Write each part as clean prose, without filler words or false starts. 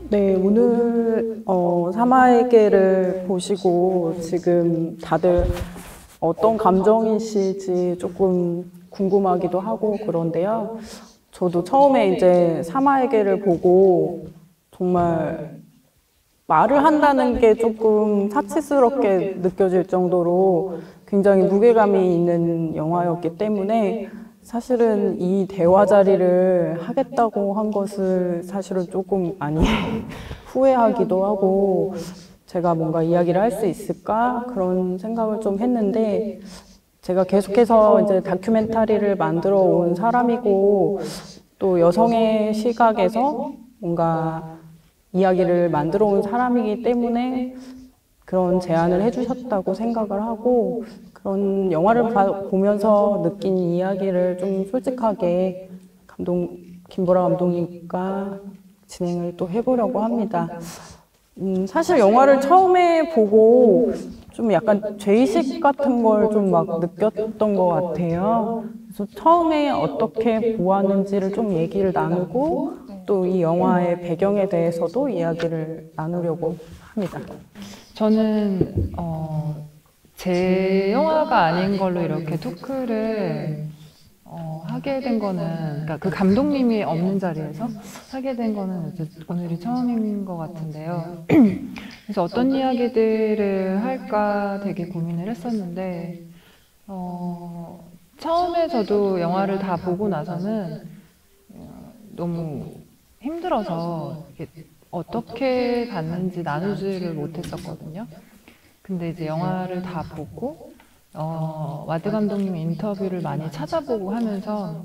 네, 오늘 사마에게를 보시고 지금 다들 어떤 감정이실지 조금 궁금하기도 하고 그런데요. 저도 처음에 이제 사마에게를 보고 정말 말을 한다는 게 조금 사치스럽게 느껴질 정도로 굉장히 무게감이 있는 영화였기 때문에 사실은 이 대화 자리를 하겠다고 한 것을 사실은 조금 많이 후회하기도 하고 제가 뭔가 이야기를 할 수 있을까 그런 생각을 좀 했는데 제가 계속해서 이제 다큐멘터리를 만들어 온 사람이고 또 여성의 시각에서 뭔가 이야기를 만들어 온 사람이기 때문에 그런 제안을 해주셨다고 생각을 하고 그런 영화를 보면서 느낀 이야기를 좀 솔직하게 김보라 감독님과 진행을 또 해보려고 합니다. 사실 영화를 처음에 보고 좀 약간 죄의식 같은 걸 좀 막 느꼈던 것 같아요. 그래서 처음에 어떻게 보았는지를 좀 얘기를 나누고 또 이 영화의 배경에 대해서도 이야기를 나누려고 합니다. 저는 제 영화가 아닌 걸로 이렇게 토크를 하게 된 거는, 그러니까 그 감독님이 없는 자리에서 하게 된 거는 이제 오늘이 처음인 것 같은데요. 그래서 어떤 이야기들을 할까 되게 고민을 했었는데, 처음에 저도 영화를 다 보고 나서는 너무 힘들어서 어떻게 봤는지 나누지를 못했었거든요. 근데 이제 영화를 다 보고 와드 감독님 인터뷰를 많이 찾아보고 하면서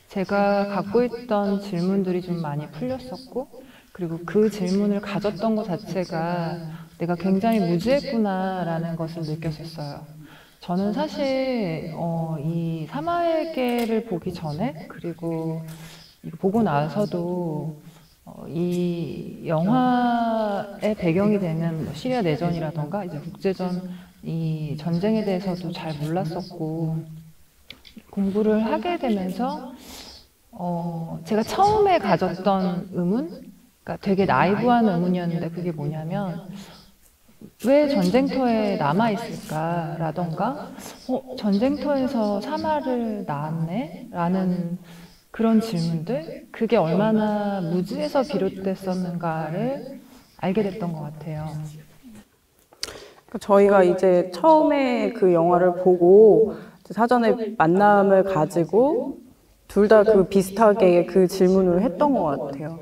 제가 갖고 있던 질문들이 좀 많이 풀렸었고, 그리고 그 질문을 가졌던 것 자체가 내가 굉장히 무지했구나라는 것을 느꼈었어요. 저는 사실 이 사마에게를 보기 전에, 그리고 이거 보고 나서도 이 영화의 배경이 되는 뭐 시리아 내전이라던가 이제 국제전 이 전쟁에 대해서도 잘 몰랐었고, 공부를 하게 되면서 제가 처음에 가졌던 의문, 그러니까 되게 나이브한 의문이었는데 그게 뭐냐면 왜 전쟁터에 남아있을까라던가 전쟁터에서 사마를 낳았네? 라는 그런 질문들, 그게 얼마나 무지에서 비롯됐었는가를 알게 됐던 것 같아요. 저희가 이제 처음에 그 영화를 보고 사전에 만남을 가지고 둘 다 그 비슷하게 그 질문을 했던 것 같아요.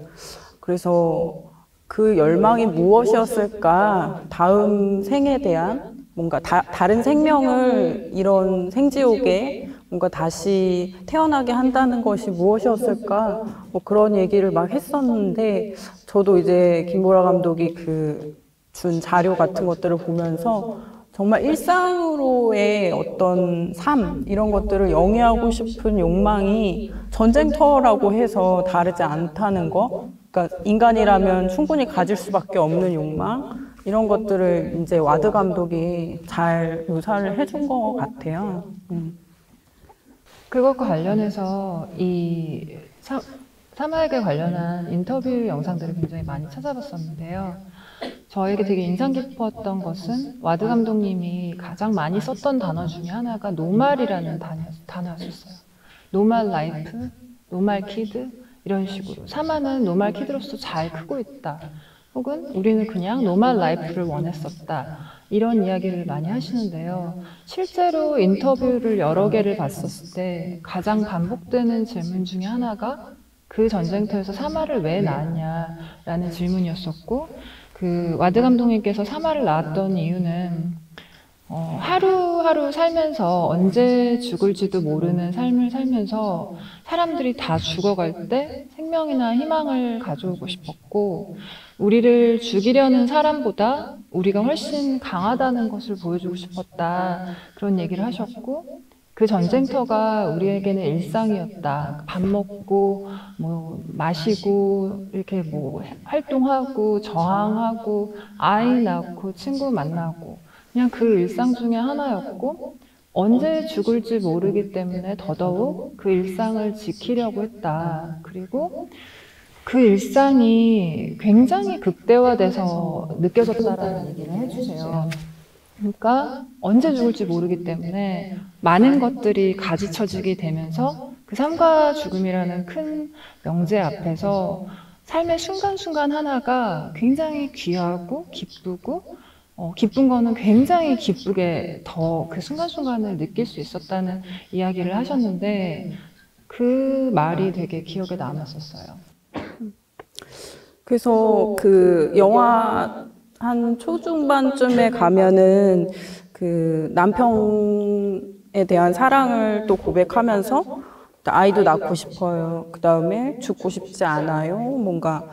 그래서 그 열망이 무엇이었을까? 다음 생에 대한 뭔가 다른 생명을 이런 생지옥에 뭔가 다시 태어나게 한다는 것이 무엇이었을까? 뭐 그런 얘기를 막 했었는데 저도 이제 김보라 감독이 준 자료 같은 것들을 보면서 정말 일상으로의 어떤 삶 이런 것들을 영위하고 싶은 욕망이 전쟁터라고 해서 다르지 않다는 거, 그러니까 인간이라면 충분히 가질 수밖에 없는 욕망 이런 것들을 이제 와드 감독이 잘 묘사를 해준 것 같아요. 그것과 관련해서 이 사마에게 관련한 인터뷰 영상들을 굉장히 많이 찾아봤었는데요. 저에게 되게 인상 깊었던 것은 와드 감독님이 가장 많이 썼던 단어 중에 하나가 노말이라는 단어였었어요. 노말 라이프, 노말 키드 이런 식으로 사마는 노말 키드로서 잘 크고 있다. 혹은 우리는 그냥 노말 라이프를 원했었다. 이런 이야기를 많이 하시는데요. 실제로 인터뷰를 여러 개를 봤었을 때 가장 반복되는 질문 중에 하나가 그 전쟁터에서 사마를 왜 낳았냐라는 질문이었었고, 그 와드 감독님께서 사마를 낳았던 이유는 하루하루 살면서 언제 죽을지도 모르는 삶을 살면서 사람들이 다 죽어갈 때 생명이나 희망을 가져오고 싶었고, 우리를 죽이려는 사람보다 우리가 훨씬 강하다는 것을 보여주고 싶었다. 그런 얘기를 하셨고, 그 전쟁터가 우리에게는 일상이었다. 밥 먹고, 뭐, 마시고, 이렇게 뭐, 활동하고, 저항하고, 아이 낳고, 친구 만나고, 그냥 그 일상 중에 하나였고, 언제 죽을지 모르기 때문에 더더욱 그 일상을 지키려고 했다. 그리고 그 일상이 굉장히 극대화돼서 느껴졌다라는 얘기를 해주세요. 그러니까 언제 죽을지 모르기 때문에 많은 것들이 가지쳐지게 되면서 그 삶과 죽음이라는 큰 명제 앞에서 삶의 순간순간 하나가 굉장히 귀하고 기쁘고 기쁜 거는 굉장히 기쁘게 더 그 순간순간을 느낄 수 있었다는 이야기를 하셨는데 그 말이 되게 기억에 남았었어요. 그래서 그 영화 한 초중반쯤에 가면은 그 남편에 대한 사랑을 또 고백하면서 아이도 낳고 싶어요. 그 다음에 죽고 싶지 않아요. 뭔가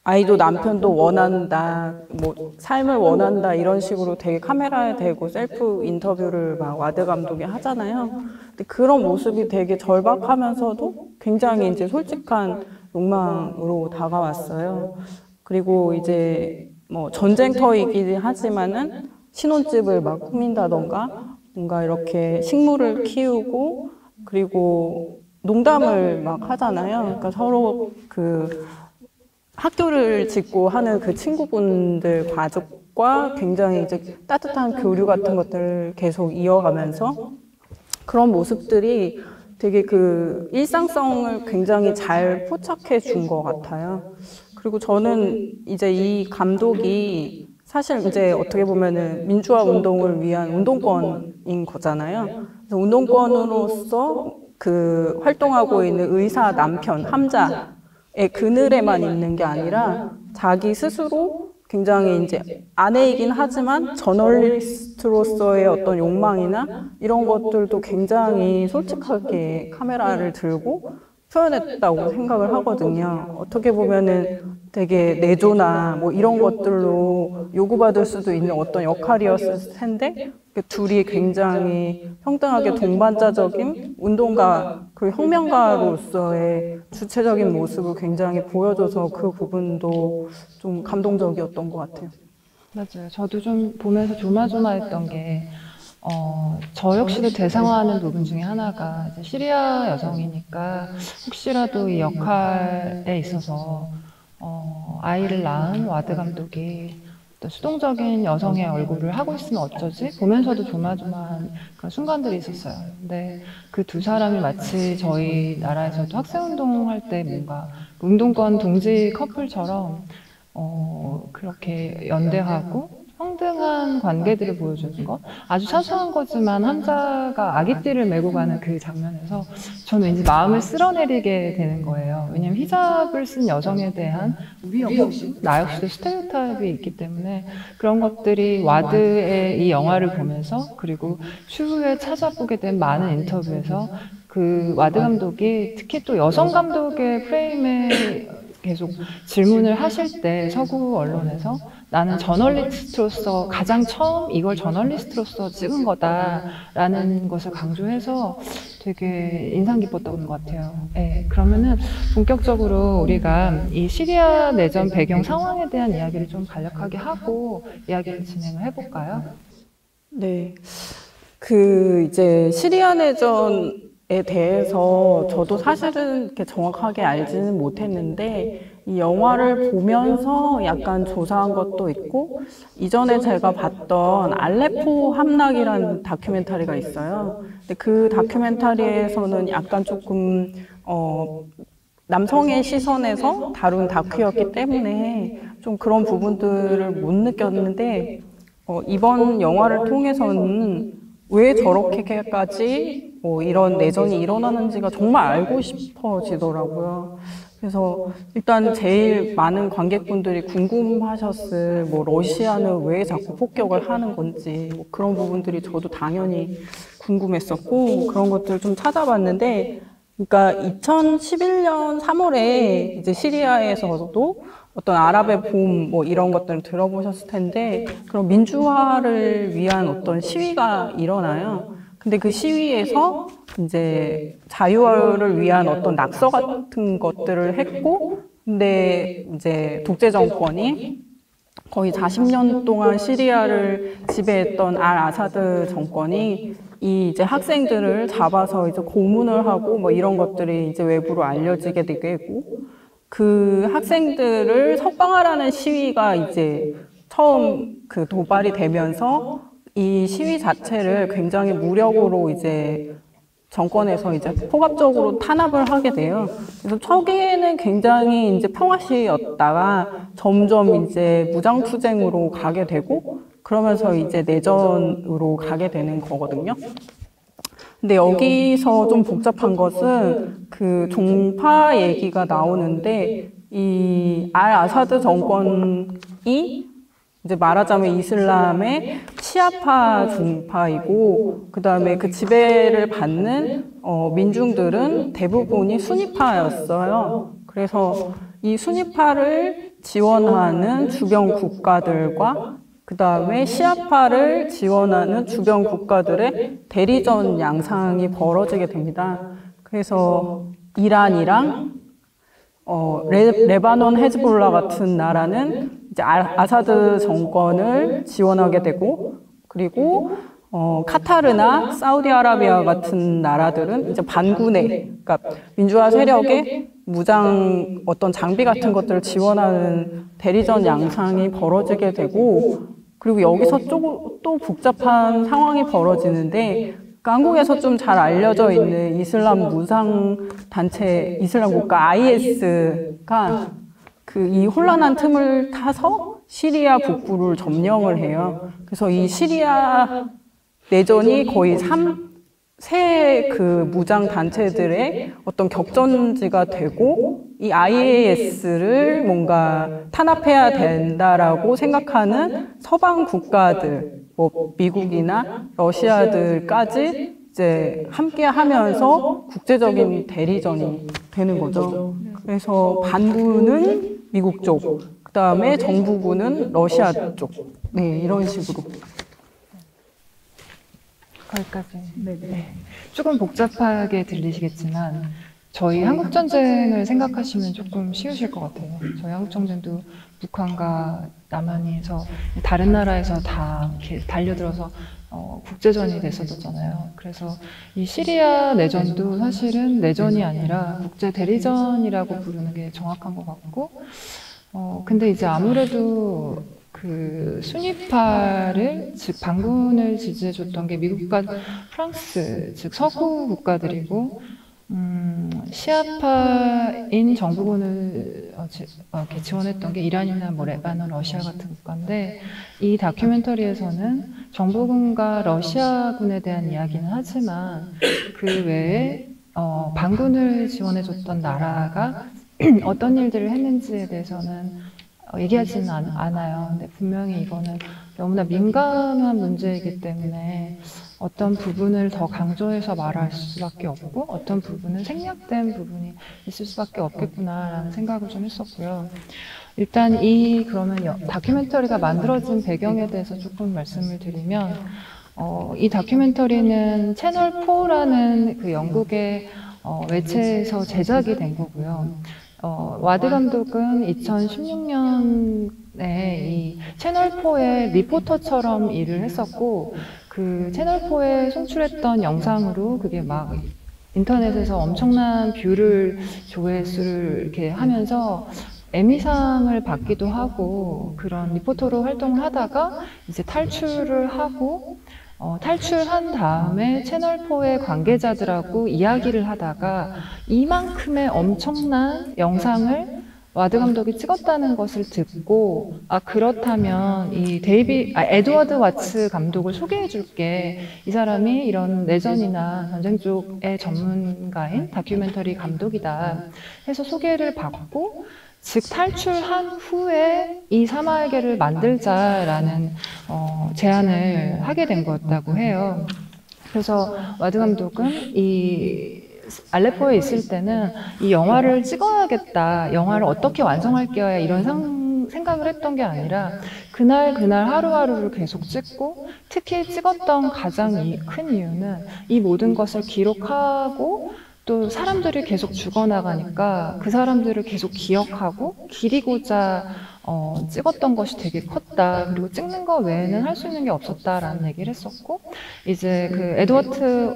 아이도 남편도 원한다. 뭐 삶을 원한다. 이런 식으로 되게 카메라에 대고 셀프 인터뷰를 막 와드 감독이 하잖아요. 근데 그런 모습이 되게 절박하면서도 굉장히 이제 솔직한 욕망으로 다가왔어요. 그리고 이제 뭐 전쟁터이긴 하지만은 신혼집을 막 꾸민다던가 뭔가 이렇게 식물을 키우고 그리고 농담을 막 하잖아요. 그러니까 서로 그 학교를 짓고 하는 그 친구분들 가족과 굉장히 이제 따뜻한 교류 같은 것들을 계속 이어가면서 그런 모습들이 되게 그 일상성을 굉장히 잘 포착해 준 것 같아요. 그리고 저는 이제 이 감독이 사실 이제 어떻게 보면은 민주화 운동을 위한 운동권인 거잖아요. 그래서 운동권으로서 그 활동하고 있는 의사 남편, 함자의 그늘에만 있는 게 아니라 자기 스스로 굉장히 이제 아내이긴 하지만 저널리스트로서의 어떤 욕망이나 이런 것들도 굉장히 솔직하게 카메라를 들고 표현했다고 생각을 하거든요. 어떻게 보면은 되게 내조나 뭐 이런 것들로 요구받을 수도 있는 어떤 역할이었을 텐데 둘이 굉장히 평등하게 동반자적인 운동가 그리고 혁명가로서의 주체적인 모습을 굉장히 보여줘서 그 부분도 좀 감동적이었던 것 같아요. 맞아요. 저도 좀 보면서 조마조마했던 게 저 역시도 대상화하는 부분 중에 하나가 이제 시리아 여성이니까 혹시라도 이 역할에 있어서 아이를 낳은 와드 감독이 어떤 수동적인 여성의 얼굴을 하고 있으면 어쩌지? 보면서도 조마조마한 그런 순간들이 있었어요. 근데 그 두 사람이 마치 저희 나라에서도 학생운동 할 때 뭔가 운동권 동지 커플처럼 그렇게 연대하고 평등한 관계들을 보여주는 것 아주 사소한 거지만 함자가 아기띠를 메고 가는 그 장면에서 저는 왠지 마음을 쓸어내리게 되는 거예요. 왜냐면 히잡을 쓴 여성에 대한 우리 역시 나 역시도 스테레오타입이 있기 때문에 그런 것들이 와드의 이 영화를 보면서 그리고 추후에 찾아보게 된 많은 인터뷰에서 그 와드 감독이 특히 또 여성 감독의 프레임에 계속 질문을 하실 때 서구 언론에서 나는 저널리스트로서 가장 처음 이걸 저널리스트로서 찍은 거다라는 것을 강조해서 되게 인상 깊었던 것 같아요. 네, 그러면은 본격적으로 우리가 이 시리아 내전 배경 상황에 대한 이야기를 좀 간략하게 하고 이야기를 진행을 해볼까요? 네. 그 이제 시리아 내전에 대해서 저도 사실은 이렇게 정확하게 알지는 못했는데 이 영화를 보면서 약간 조사한 것도 있고 이전에 제가 봤던 알레포 함락이라는 다큐멘터리가 있어요. 근데 그 다큐멘터리에서는 약간 조금 남성의 시선에서 다룬 다큐였기 때문에 좀 그런 부분들을 못 느꼈는데 이번 영화를 통해서는 왜 저렇게까지 이런 내전이 일어나는지가 정말 알고 싶어지더라고요. 그래서 일단 제일 많은 관객분들이 궁금하셨을 뭐 러시아는 왜 자꾸 폭격을 하는 건지 뭐 그런 부분들이 저도 당연히 궁금했었고 그런 것들을 좀 찾아봤는데 그러니까 2011년 3월에 이제 시리아에서도 어떤 아랍의 봄 뭐 이런 것들을 들어보셨을 텐데 그런 민주화를 위한 어떤 시위가 일어나요. 근데 그 시위에서 이제 자유를 위한 어떤 낙서 같은 것들을 했고 근데 이제 독재 정권이 거의 40년 동안 시리아를 지배했던 알 아사드 정권이 이 이제 학생들을 잡아서 이제 고문을 하고 뭐 이런 것들이 이제 외부로 알려지게 되고 그 학생들을 석방하라는 시위가 이제 처음 그 도발이 되면서 이 시위 자체를 굉장히 무력으로 이제 정권에서 이제 포괄적으로 탄압을 하게 돼요. 그래서 초기에는 굉장히 이제 평화시였다가 점점 이제 무장투쟁으로 가게 되고 그러면서 이제 내전으로 가게 되는 거거든요. 근데 여기서 좀 복잡한 것은 그 종파 얘기가 나오는데 이 알 아사드 정권이 이제 말하자면 이슬람의 시아파 종파이고 그다음에 그 지배를 받는 민중들은 대부분이 수니파였어요. 그래서 이 수니파를 지원하는 주변 국가들과 그다음에 시아파를 지원하는 주변 국가들의 대리전 양상이 벌어지게 됩니다. 그래서 이란이랑 레바논 헤즈볼라 같은 나라는 이제 아사드 정권을 지원하게 되고 그리고 카타르나 사우디아라비아 같은 나라들은 이제 반군의 그러니까 민주화 세력의 무장 어떤 장비 같은 것들을 지원하는 대리전 양상이 벌어지게 되고 그리고 여기서 또 복잡한 상황이 벌어지는데 그러니까 한국에서 좀 잘 알려져 있는 이슬람 무장 단체 이슬람 국가 IS가 그 이 혼란한 틈을 타서 시리아 북부를 점령을 해요. 그래서 이 시리아 내전이 거의 세 그 무장 단체들의 어떤 격전지가 되고 이 IS를 뭔가 탄압해야 된다라고 생각하는 서방 국가들, 뭐 미국이나 러시아들까지 이제 함께 하면서 국제적인 대리전이 되는 거죠. 그래서 반부는 미국 쪽, 그 다음에 정부군은 러시아 쪽. 네, 이런 식으로. 거기까지. 네. 조금 복잡하게 들리시겠지만 저희 한국전쟁을 생각하시면 조금 쉬우실 것 같아요. 저희 한국전쟁도 북한과 남한에서 다른 나라에서 다 이렇게 달려들어서 국제전이 됐었잖아요. 그래서 이 시리아 내전도 사실은 내전이 아니라 국제 대리전이라고 부르는 게 정확한 것 같고, 근데 이제 아무래도 그 순위파를 즉 반군을 지지해줬던 게 미국과 프랑스 즉 서구 국가들이고 시아파인 정부군을 이렇게 지원했던 게 이란이나 뭐 레바논, 러시아 같은 국가인데 이 다큐멘터리에서는 정부군과 러시아군에 대한 이야기는 하지만 그 외에 반군을 지원해줬던 나라가 어떤 일들을 했는지에 대해서는 얘기하지는 않아요. 근데 분명히 이거는 너무나 민감한 문제이기 때문에 어떤 부분을 더 강조해서 말할 수밖에 없고 어떤 부분은 생략된 부분이 있을 수밖에 없겠구나라는 생각을 좀 했었고요. 일단 그러면 다큐멘터리가 만들어진 배경에 대해서 조금 말씀을 드리면 이 다큐멘터리는 채널4라는 그 영국의 매체에서 제작이 된 거고요. 와드 감독은 2016년에 이 채널4의 리포터처럼 일을 했었고, 그 채널4에 송출했던 영상으로 그게 막 인터넷에서 엄청난 뷰를, 조회수를 이렇게 하면서 에미상을 받기도 하고, 그런 리포터로 활동을 하다가 이제 탈출을 하고, 탈출한 다음에 채널4의 관계자들하고 이야기를 하다가 이만큼의 엄청난 영상을 와드 감독이 찍었다는 것을 듣고 그렇다면 이 에드워드 와츠 감독을 소개해 줄게. 이 사람이 이런 내전이나 전쟁 쪽의 전문가인 다큐멘터리 감독이다 해서 소개를 받고 즉 탈출한 후에 이 사마에게를 만들자라는 제안을 하게 된 거였다고 해요. 그래서 와드 감독은 이 알레포에 있을 때는 이 영화를 찍어야겠다, 영화를 어떻게 완성할 거야 이런 생각을 했던 게 아니라 그날 하루하루를 계속 찍고 특히 찍었던 가장 큰 이유는 이 모든 것을 기록하고 또 사람들이 계속 죽어나가니까 그 사람들을 계속 기억하고 기리고자 찍었던 것이 되게 컸다. 그리고 찍는 거 외에는 할 수 있는 게 없었다라는 얘기를 했었고, 이제 그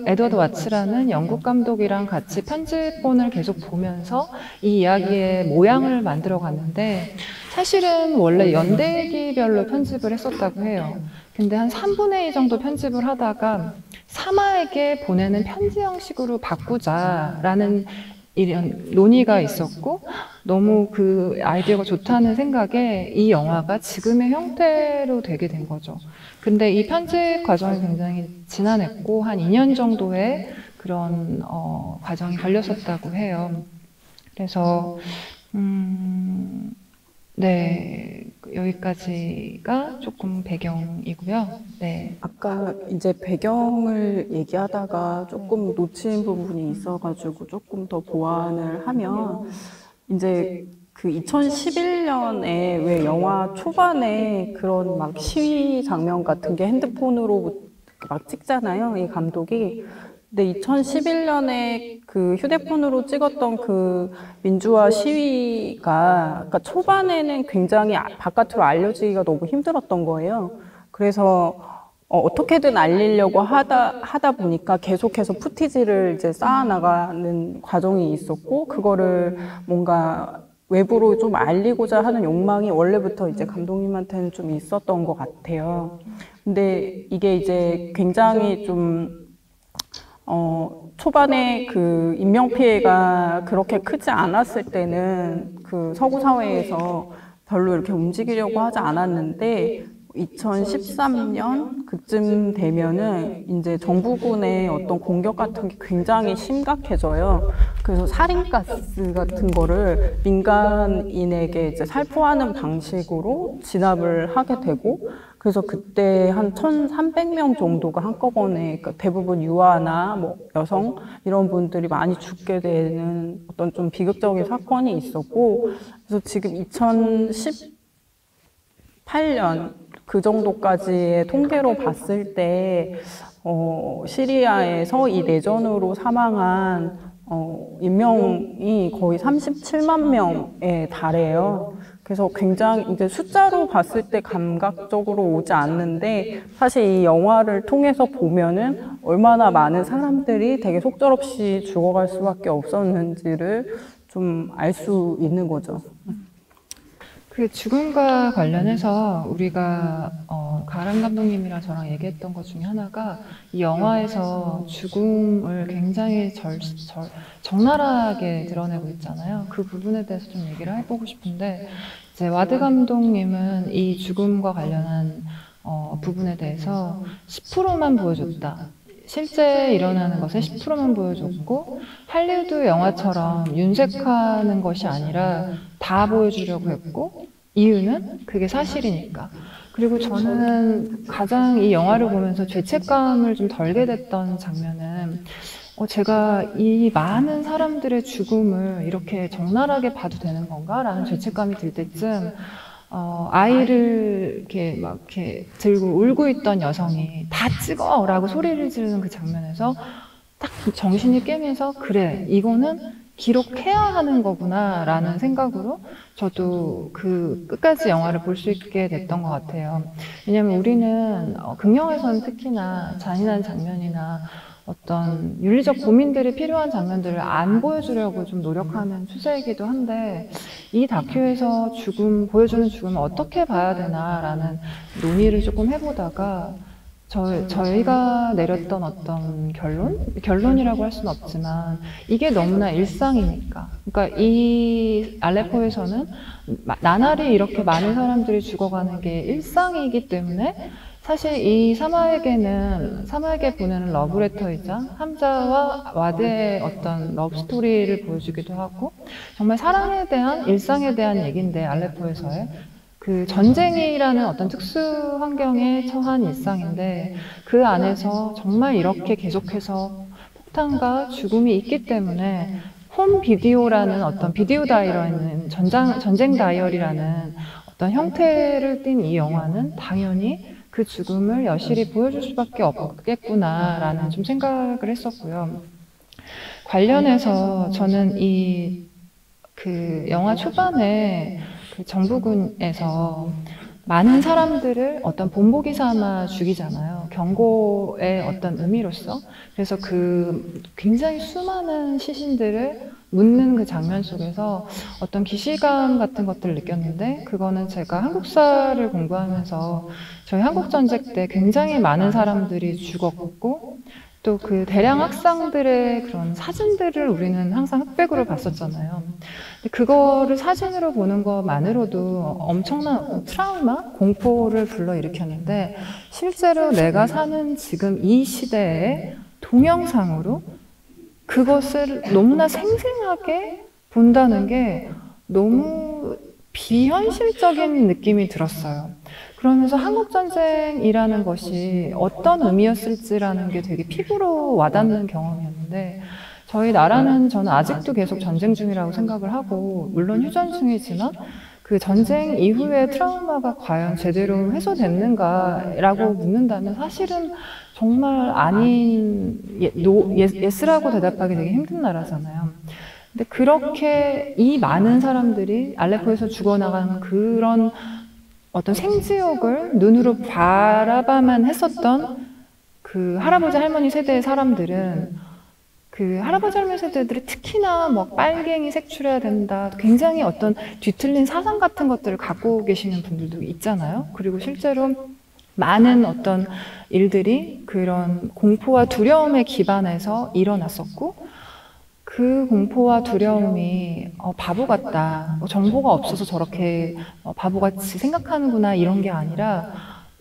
에드워드 와츠라는 영국 감독이랑 같이 편집본을 계속 보면서 이 이야기의 모양을 만들어 갔는데, 사실은 원래 연대기별로 편집을 했었다고 해요. 근데 한 3분의 2 정도 편집을 하다가 사마에게 보내는 편지 형식으로 바꾸자라는 이런 논의가 있었고, 너무 그 아이디어가 좋다는 생각에 이 영화가 지금의 형태로 되게 된 거죠. 근데 이 편집 과정이 굉장히 지난했고 한 2년 정도의 그런 과정이 걸렸었다고 해요. 그래서 네, 여기까지가 조금 배경이고요. 네. 아까 이제 배경을 얘기하다가 조금 놓친 부분이 있어가지고 조금 더 보완을 하면 이제 그 2011년에 왜 영화 초반에 그런 막 시위 장면 같은 게 핸드폰으로 막 찍잖아요, 이 감독이. 근데 2011년에 그 휴대폰으로 찍었던 그 민주화 시위가, 그러니까 초반에는 굉장히 바깥으로 알려지기가 너무 힘들었던 거예요. 그래서 어떻게든 알리려고 하다 보니까 계속해서 푸티지를 이제 쌓아나가는 과정이 있었고, 그거를 뭔가 외부로 좀 알리고자 하는 욕망이 원래부터 이제 감독님한테는 좀 있었던 것 같아요. 근데 이게 이제 굉장히 좀 초반에 그 인명피해가 그렇게 크지 않았을 때는 그 서구 사회에서 별로 이렇게 움직이려고 하지 않았는데 2013년 그쯤 되면은 이제 정부군의 어떤 공격 같은 게 굉장히 심각해져요. 그래서 살인가스 같은 거를 민간인에게 이제 살포하는 방식으로 진압을 하게 되고, 그래서 그때 한 1,300명 정도가 한꺼번에, 그러니까 대부분 유아나 뭐 여성 이런 분들이 많이 죽게 되는 어떤 좀 비극적인 사건이 있었고, 그래서 지금 2018년 그 정도까지의 통계로 봤을 때 시리아에서 이 내전으로 사망한 인명이 거의 37만 명에 달해요. 그래서 굉장히 이제 숫자로 봤을 때 감각적으로 오지 않는데, 사실 이 영화를 통해서 보면은 얼마나 많은 사람들이 되게 속절없이 죽어갈 수밖에 없었는지를 좀 알 수 있는 거죠. 그 죽음과 관련해서 우리가 가람 감독님이랑 저랑 얘기했던 것 중에 하나가, 이 영화에서 죽음을 굉장히 적나라하게 드러내고 있잖아요. 그 부분에 대해서 좀 얘기를 해보고 싶은데, 이제 와드 감독님은 이 죽음과 관련한 부분에 대해서 10%만 보여줬다. 실제 일어나는 것의 10%만 보여줬고, 할리우드 영화처럼 윤색하는 것이 아니라 다 보여주려고 했고, 이유는 그게 사실이니까. 그리고 저는 가장 이 영화를 보면서 죄책감을 좀 덜게 됐던 장면은, 제가 이 많은 사람들의 죽음을 이렇게 적나라하게 봐도 되는 건가? 라는 죄책감이 들 때쯤, 아이를 이렇게 막 이렇게 들고 울고 있던 여성이 다 찍어! 라고 소리를 지르는 그 장면에서 딱 정신이 깨면서, 그래, 이거는 기록해야 하는 거구나 라는 생각으로 저도 그 끝까지 영화를 볼 수 있게 됐던 것 같아요. 왜냐면 우리는 극영에서는 특히나 잔인한 장면이나 어떤 윤리적 고민들이 필요한 장면들을 안 보여주려고 좀 노력하는 추세이기도 한데, 이 다큐에서 보여주는 죽음을 어떻게 봐야 되나라는 논의를 조금 해보다가 저희가 내렸던 어떤 결론이라고 할 수는 없지만, 이게 너무나 일상이니까. 그러니까 이 알레포에서는 나날이 이렇게 많은 사람들이 죽어가는 게 일상이기 때문에, 사실 이 사마에게 보내는 러브레터이자 함자와 와드의 어떤 러브스토리를 보여주기도 하고, 정말 사랑에 대한, 일상에 대한 얘기인데, 알레포에서의 그 전쟁이라는 어떤 특수 환경에 처한 일상인데, 그 안에서 정말 이렇게 계속해서 폭탄과 죽음이 있기 때문에 홈 비디오라는 어떤 비디오 다이어리는 전쟁 다이어리라는 어떤 형태를 띈 이 영화는 당연히 그 죽음을 여실히 보여줄 수밖에 없겠구나라는 좀 생각을 했었고요. 관련해서 저는 그 영화 초반에 그 그 정부군에서 많은 사람들을 어떤 본보기 삼아 죽이잖아요. 경고의 어떤 의미로서. 그래서 그 굉장히 수많은 시신들을 묻는 그 장면 속에서 어떤 기시감 같은 것들을 느꼈는데, 그거는 제가 한국사를 공부하면서 저희 한국전쟁 때 굉장히 많은 사람들이 죽었고, 또 그 대량 학상들의 그런 사진들을 우리는 항상 흑백으로 봤었잖아요. 근데 그거를 사진으로 보는 것만으로도 엄청난 트라우마, 공포를 불러일으켰는데, 실제로 내가 사는 지금 이 시대에 동영상으로 그것을 너무나 생생하게 본다는 게 너무 비현실적인 느낌이 들었어요. 그러면서 한국전쟁이라는 것이 어떤 의미였을지라는 게 되게 피부로 와닿는 경험이었는데, 저희 나라는 저는 아직도 계속 전쟁 중이라고 생각을 하고, 물론 휴전 중이지만 그 전쟁 이후의 트라우마가 과연 제대로 해소됐는가라고 묻는다면 사실은 정말 아닌, 예스라고 대답하기 되게 힘든 나라잖아요. 근데 그렇게 이 많은 사람들이 알레포에서 죽어나가는 그런 어떤 생지옥을 눈으로 바라봐만 했었던 그 할아버지 할머니 세대의 사람들은, 그 할아버지 할머니 세대들이 특히나 뭐 빨갱이 색출해야 된다, 굉장히 어떤 뒤틀린 사상 같은 것들을 갖고 계시는 분들도 있잖아요. 그리고 실제로 많은 어떤 일들이 그런 공포와 두려움에 기반해서 일어났었고, 그 공포와 두려움이 바보 같다, 정보가 없어서 저렇게 바보같이 생각하는구나, 이런 게 아니라,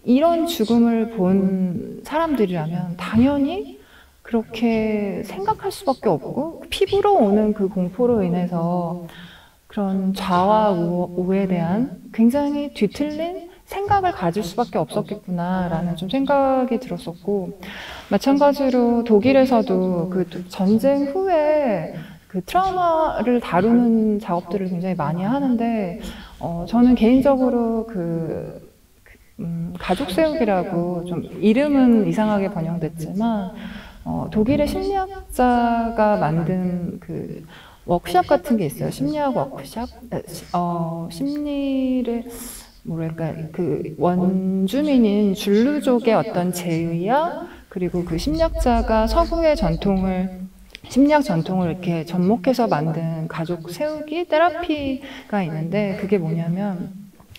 이런 죽음을 본 사람들이라면 당연히 그렇게 생각할 수밖에 없고, 피부로 오는 그 공포로 인해서 그런 좌와 우에 대한 굉장히 뒤틀린 생각을 가질 수밖에 없었겠구나라는 좀 생각이 들었었고, 마찬가지로 독일에서도 그 전쟁 후에 그 트라우마를 다루는 작업들을 굉장히 많이 하는데, 저는 개인적으로 가족 세우기라고, 좀 이름은 이상하게 번역됐지만 독일의 심리학자가 만든 그 워크샵 같은 게 있어요. 심리학 워크샵, 심리를 뭐랄까, 그 원주민인 줄루족의 어떤 제의야, 그리고 그 심리학자가 서구의 심리학 전통을 이렇게 접목해서 만든 가족 세우기 테라피가 있는데, 그게 뭐냐면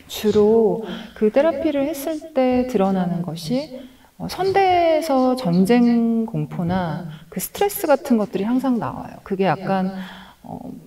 주로 그 테라피를 했을 때 드러나는 것이 선대에서 전쟁 공포나 그 스트레스 같은 것들이 항상 나와요. 그게 약간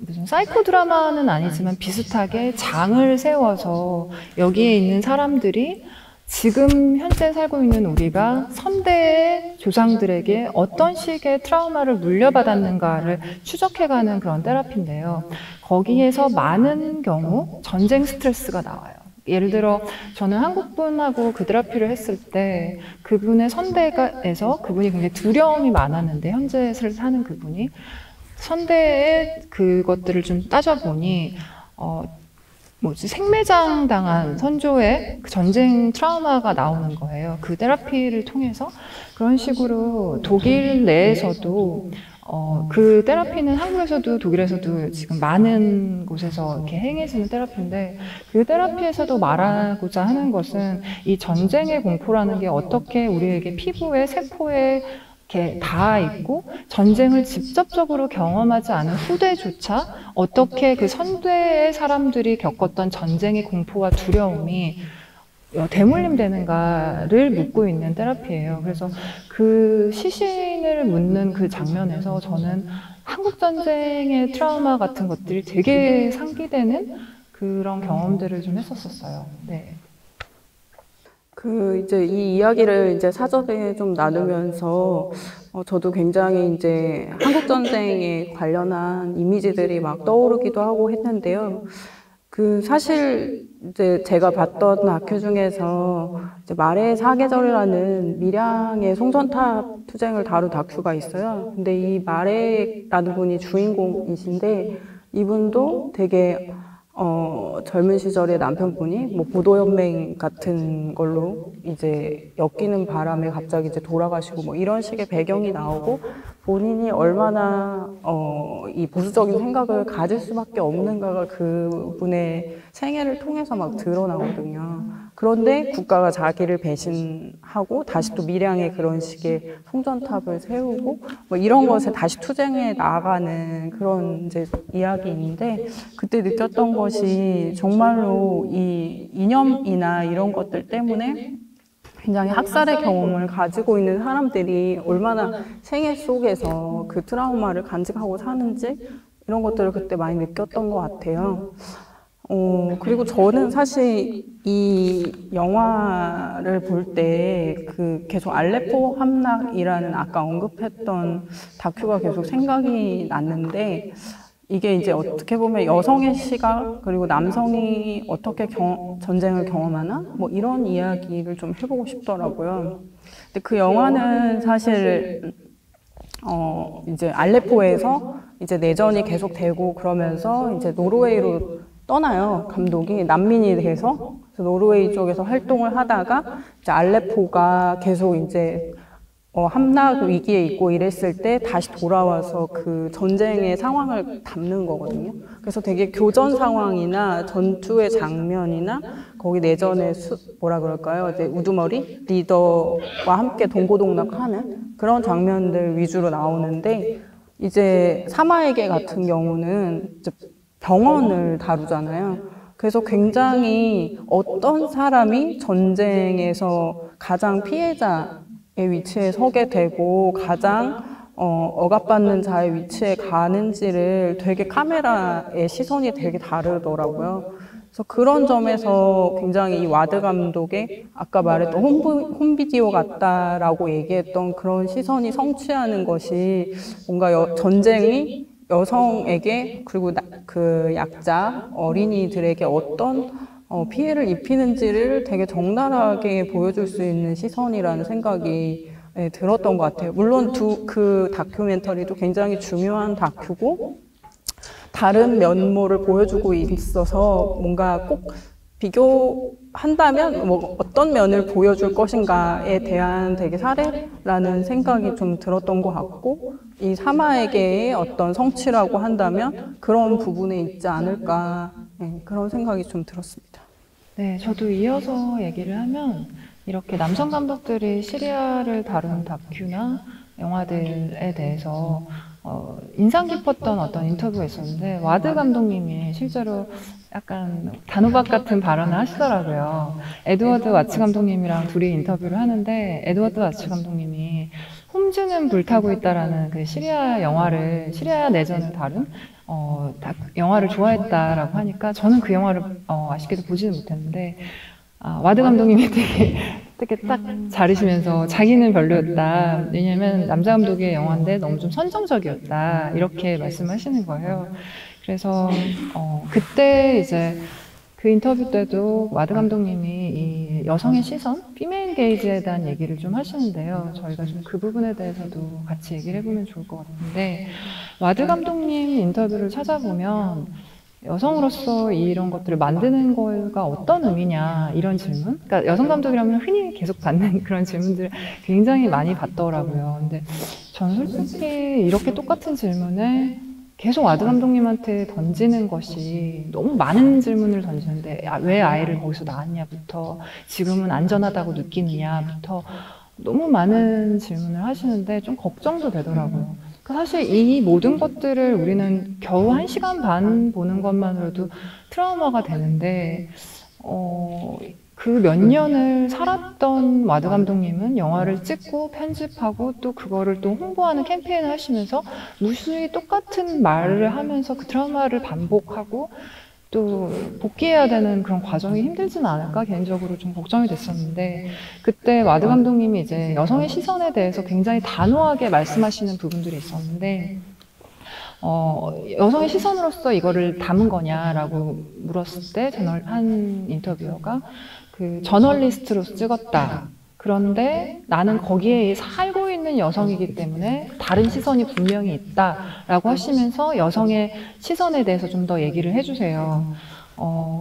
무슨 사이코 드라마는 아니지만 비슷하게 장을 세워서 여기에 있는 사람들이 지금 현재 살고 있는 우리가 선대의 조상들에게 어떤 식의 트라우마를 물려받았는가를 추적해가는 그런 테라피인데요. 거기에서 많은 경우 전쟁 스트레스가 나와요. 예를 들어 저는 한국분하고 그 테라피를 했을 때 그분의 선대에서 그분이 굉장히 두려움이 많았는데, 현재 사는 그분이 선대의 그것들을 좀 따져보니 생매장 당한 선조의 그 전쟁 트라우마가 나오는 거예요. 그 테라피를 통해서. 그런 식으로 독일 내에서도 그 테라피는 한국에서도 독일에서도 지금 많은 곳에서 이렇게 행해지는 테라피인데, 그 테라피에서도 말하고자 하는 것은 이 전쟁의 공포라는 게 어떻게 우리에게 피부에, 세포에 이렇게 닿아 있고, 전쟁을 직접적으로 경험하지 않은 후대조차 어떻게 그 선대의 사람들이 겪었던 전쟁의 공포와 두려움이 대물림되는가를 묻고 있는 테라피예요. 그래서 그 시신을 묻는 그 장면에서 저는 한국 전쟁의 트라우마 같은 것들이 되게 상기되는 그런 경험들을 좀 했었어요. 네. 이제 이 이야기를 이제 사전에 좀 나누면서 저도 굉장히 이제 한국 전쟁에 관련한 이미지들이 막 떠오르기도 하고 했는데요. 사실 이제 제가 봤던 다큐 중에서 이제 말의 사계절이라는 밀양의 송전탑 투쟁을 다룬 다큐가 있어요. 근데 이 말의라는 분이 주인공이신데, 이분도 되게 젊은 시절에 남편분이 뭐 보도연맹 같은 걸로 이제 엮이는 바람에 갑자기 이제 돌아가시고 뭐 이런 식의 배경이 나오고, 본인이 얼마나 이 보수적인 생각을 가질 수밖에 없는가가 그분의 생애를 통해서 막 드러나거든요. 그런데 국가가 자기를 배신하고 다시 또 밀양에 그런 식의 송전탑을 세우고 뭐 이런 것에 다시 투쟁해 나가는 그런 이제 이야기인데, 그때 느꼈던 것이 정말로 이 이념이나 이런 것들 때문에 굉장히 학살의 경험을 가지고 있는 사람들이 얼마나 생애 속에서 그 트라우마를 간직하고 사는지 이런 것들을 그때 많이 느꼈던 것 같아요. 그리고 저는 사실 이 영화를 볼 때 그 계속 알레포 함락이라는 아까 언급했던 다큐가 계속 생각이 났는데, 이게 이제 어떻게 보면 여성의 시각, 그리고 남성이 어떻게 전쟁을 경험하나? 뭐 이런 이야기를 좀 해보고 싶더라고요. 근데 그 영화는 사실, 이제 알레포에서 이제 내전이 계속되고 그러면서 이제 노르웨이로 떠나요. 감독이 난민이 돼서. 그래서 노르웨이 쪽에서 활동을 하다가 이제 알레포가 계속 이제 함락 위기에 있고 이랬을 때 다시 돌아와서 그 전쟁의 상황을 담는 거거든요. 그래서 되게 교전 상황이나 전투의 장면이나 거기 내전의 뭐라 그럴까요? 이제 우두머리 리더와 함께 동고동락하는 그런 장면들 위주로 나오는데, 이제 사마에게 같은 경우는 이제 병원을 다루잖아요. 그래서 굉장히 어떤 사람이 전쟁에서 가장 피해자 의 위치에 서게 되고 가장 억압받는 자의 위치에 가는지를 되게 카메라의 시선이 되게 다르더라고요. 그래서 그런 점에서 굉장히 이 와드 감독의 아까 말했던 홈비디오 같다라고 얘기했던 그런 시선이 성취하는 것이 뭔가 전쟁이 여성에게, 그리고 그 약자 어린이들에게 어떤 피해를 입히는지를 되게 적나라하게 보여줄 수 있는 시선이라는 생각이 들었던 것 같아요. 물론 그 다큐멘터리도 굉장히 중요한 다큐고 다른 면모를 보여주고 있어서 뭔가 꼭 비교한다면 뭐 어떤 면을 보여줄 것인가에 대한 되게 사례라는 생각이 좀 들었던 것 같고, 이 사마에게의 어떤 성취라고 한다면 그런 부분에 있지 않을까, 그런 생각이 좀 들었습니다. 네, 저도 이어서 얘기를 하면 이렇게 남성 감독들이 시리아를 다룬 다큐나 영화들에 대해서 인상 깊었던 어떤 인터뷰가 있었는데, 와드 감독님이 실제로 약간 단호박 같은 발언을 하시더라고요. 에드워드 와츠 감독님이랑 둘이 인터뷰를 하는데, 에드워드 와츠 감독님이 홈즈는 불타고 있다라는 그 시리아 영화를, 시리아 내전을 다룬 영화를 좋아했다라고 하니까 저는 그 영화를 아쉽게도 보지는 못했는데, 와드 감독님이 되게 딱 자르시면서 자기는 별로였다. 왜냐면 남자 감독의 영화인데 너무 좀 선정적이었다. 이렇게 말씀하시는 거예요. 그래서 그때 이제 그 인터뷰 때도 와드 감독님이 이 여성의 시선, 피메일 게이지에 대한 얘기를 좀 하시는데요. 저희가 좀 그 부분에 대해서도 같이 얘기를 해보면 좋을 것 같은데, 와드 감독님 인터뷰를 찾아보면 여성으로서 이런 것들을 만드는 거가 어떤 의미냐, 이런 질문? 그러니까 여성 감독이라면 흔히 계속 받는 그런 질문들 굉장히 많이 받더라고요. 근데 전 솔직히 이렇게 똑같은 질문을 계속 와드 감독님한테 던지는 것이, 너무 많은 질문을 던지는데 왜 아이를 거기서 낳았냐부터 지금은 안전하다고 느끼느냐부터 너무 많은 질문을 하시는데 좀 걱정도 되더라고요. 사실 이 모든 것들을 우리는 겨우 1시간 반 보는 것만으로도 트라우마가 되는데, 그 몇 년을 살았던 와드 감독님은 영화를 찍고 편집하고 또 그거를 또 홍보하는 캠페인을 하시면서 무수히 똑같은 말을 하면서 그 트라우마를 반복하고 또 복귀해야 되는 그런 과정이 힘들진 않을까 개인적으로 좀 걱정이 됐었는데, 그때 와드 감독님이 이제 여성의 시선에 대해서 굉장히 단호하게 말씀하시는 부분들이 있었는데, 여성의 시선으로서 이거를 담은 거냐라고 물었을 때 한 인터뷰어가 그 저널리스트로서 찍었다. 그런데 나는 거기에 살고 있는 여성이기 때문에 다른 시선이 분명히 있다라고 하시면서 여성의 시선에 대해서 좀 더 얘기를 해주세요.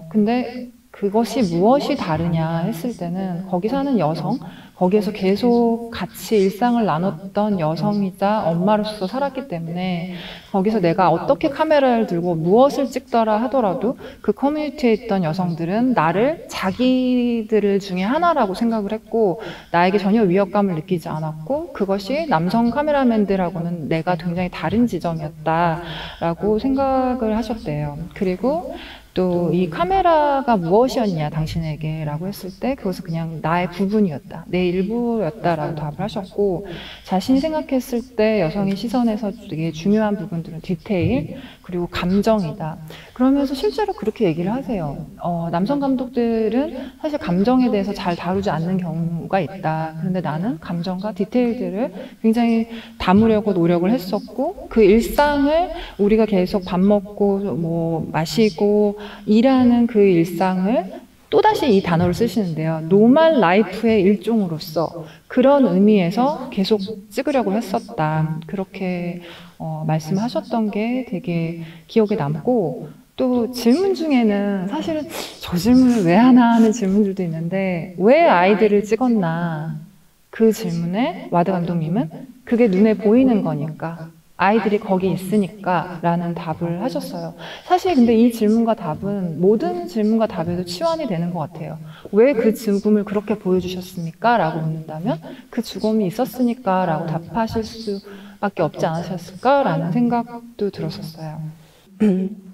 근데 그것이 무엇이 다르냐 했을 때는 거기 사는 여성, 거기에서 계속 같이 일상을 나눴던 여성이자 엄마로서 살았기 때문에 거기서 내가 어떻게 카메라를 들고 무엇을 찍더라 하더라도 그 커뮤니티에 있던 여성들은 나를 자기들 중에 하나라고 생각을 했고 나에게 전혀 위협감을 느끼지 않았고 그것이 남성 카메라맨들하고는 내가 굉장히 다른 지점이었다라고 생각을 하셨대요. 그리고 또 이 카메라가 무엇이었냐 당신에게 라고 했을 때 그것은 그냥 나의 부분이었다, 내 일부였다라고 답을 하셨고 자신이 생각했을 때 여성의 시선에서 되게 중요한 부분들은 디테일 그리고 감정이다. 그러면서 실제로 그렇게 얘기를 하세요. 남성 감독들은 사실 감정에 대해서 잘 다루지 않는 경우가 있다. 그런데 나는 감정과 디테일들을 굉장히 담으려고 노력을 했었고 그 일상을 우리가 계속 밥 먹고 뭐 마시고 일하는 그 일상을 또다시 이 단어를 쓰시는데요. 노멀 라이프의 일종으로서 그런 의미에서 계속 찍으려고 했었다. 그렇게 말씀하셨던 게 되게 기억에 남고 또 질문 중에는 사실은 저 질문을 왜 하나 하는 질문들도 있는데 왜 아이들을 찍었나 그 질문에 와드 감독님은 그게 눈에 보이는 거니까 아이들이 거기 있으니까 라는 답을 하셨어요. 사실 근데 이 질문과 답은 모든 질문과 답에도 치환이 되는 것 같아요. 왜 그 죽음을 그렇게 보여주셨습니까? 라고 묻는다면 그 죽음이 있었으니까 라고 답하실 수밖에 없지 않으셨을까? 라는 생각도 들었었어요.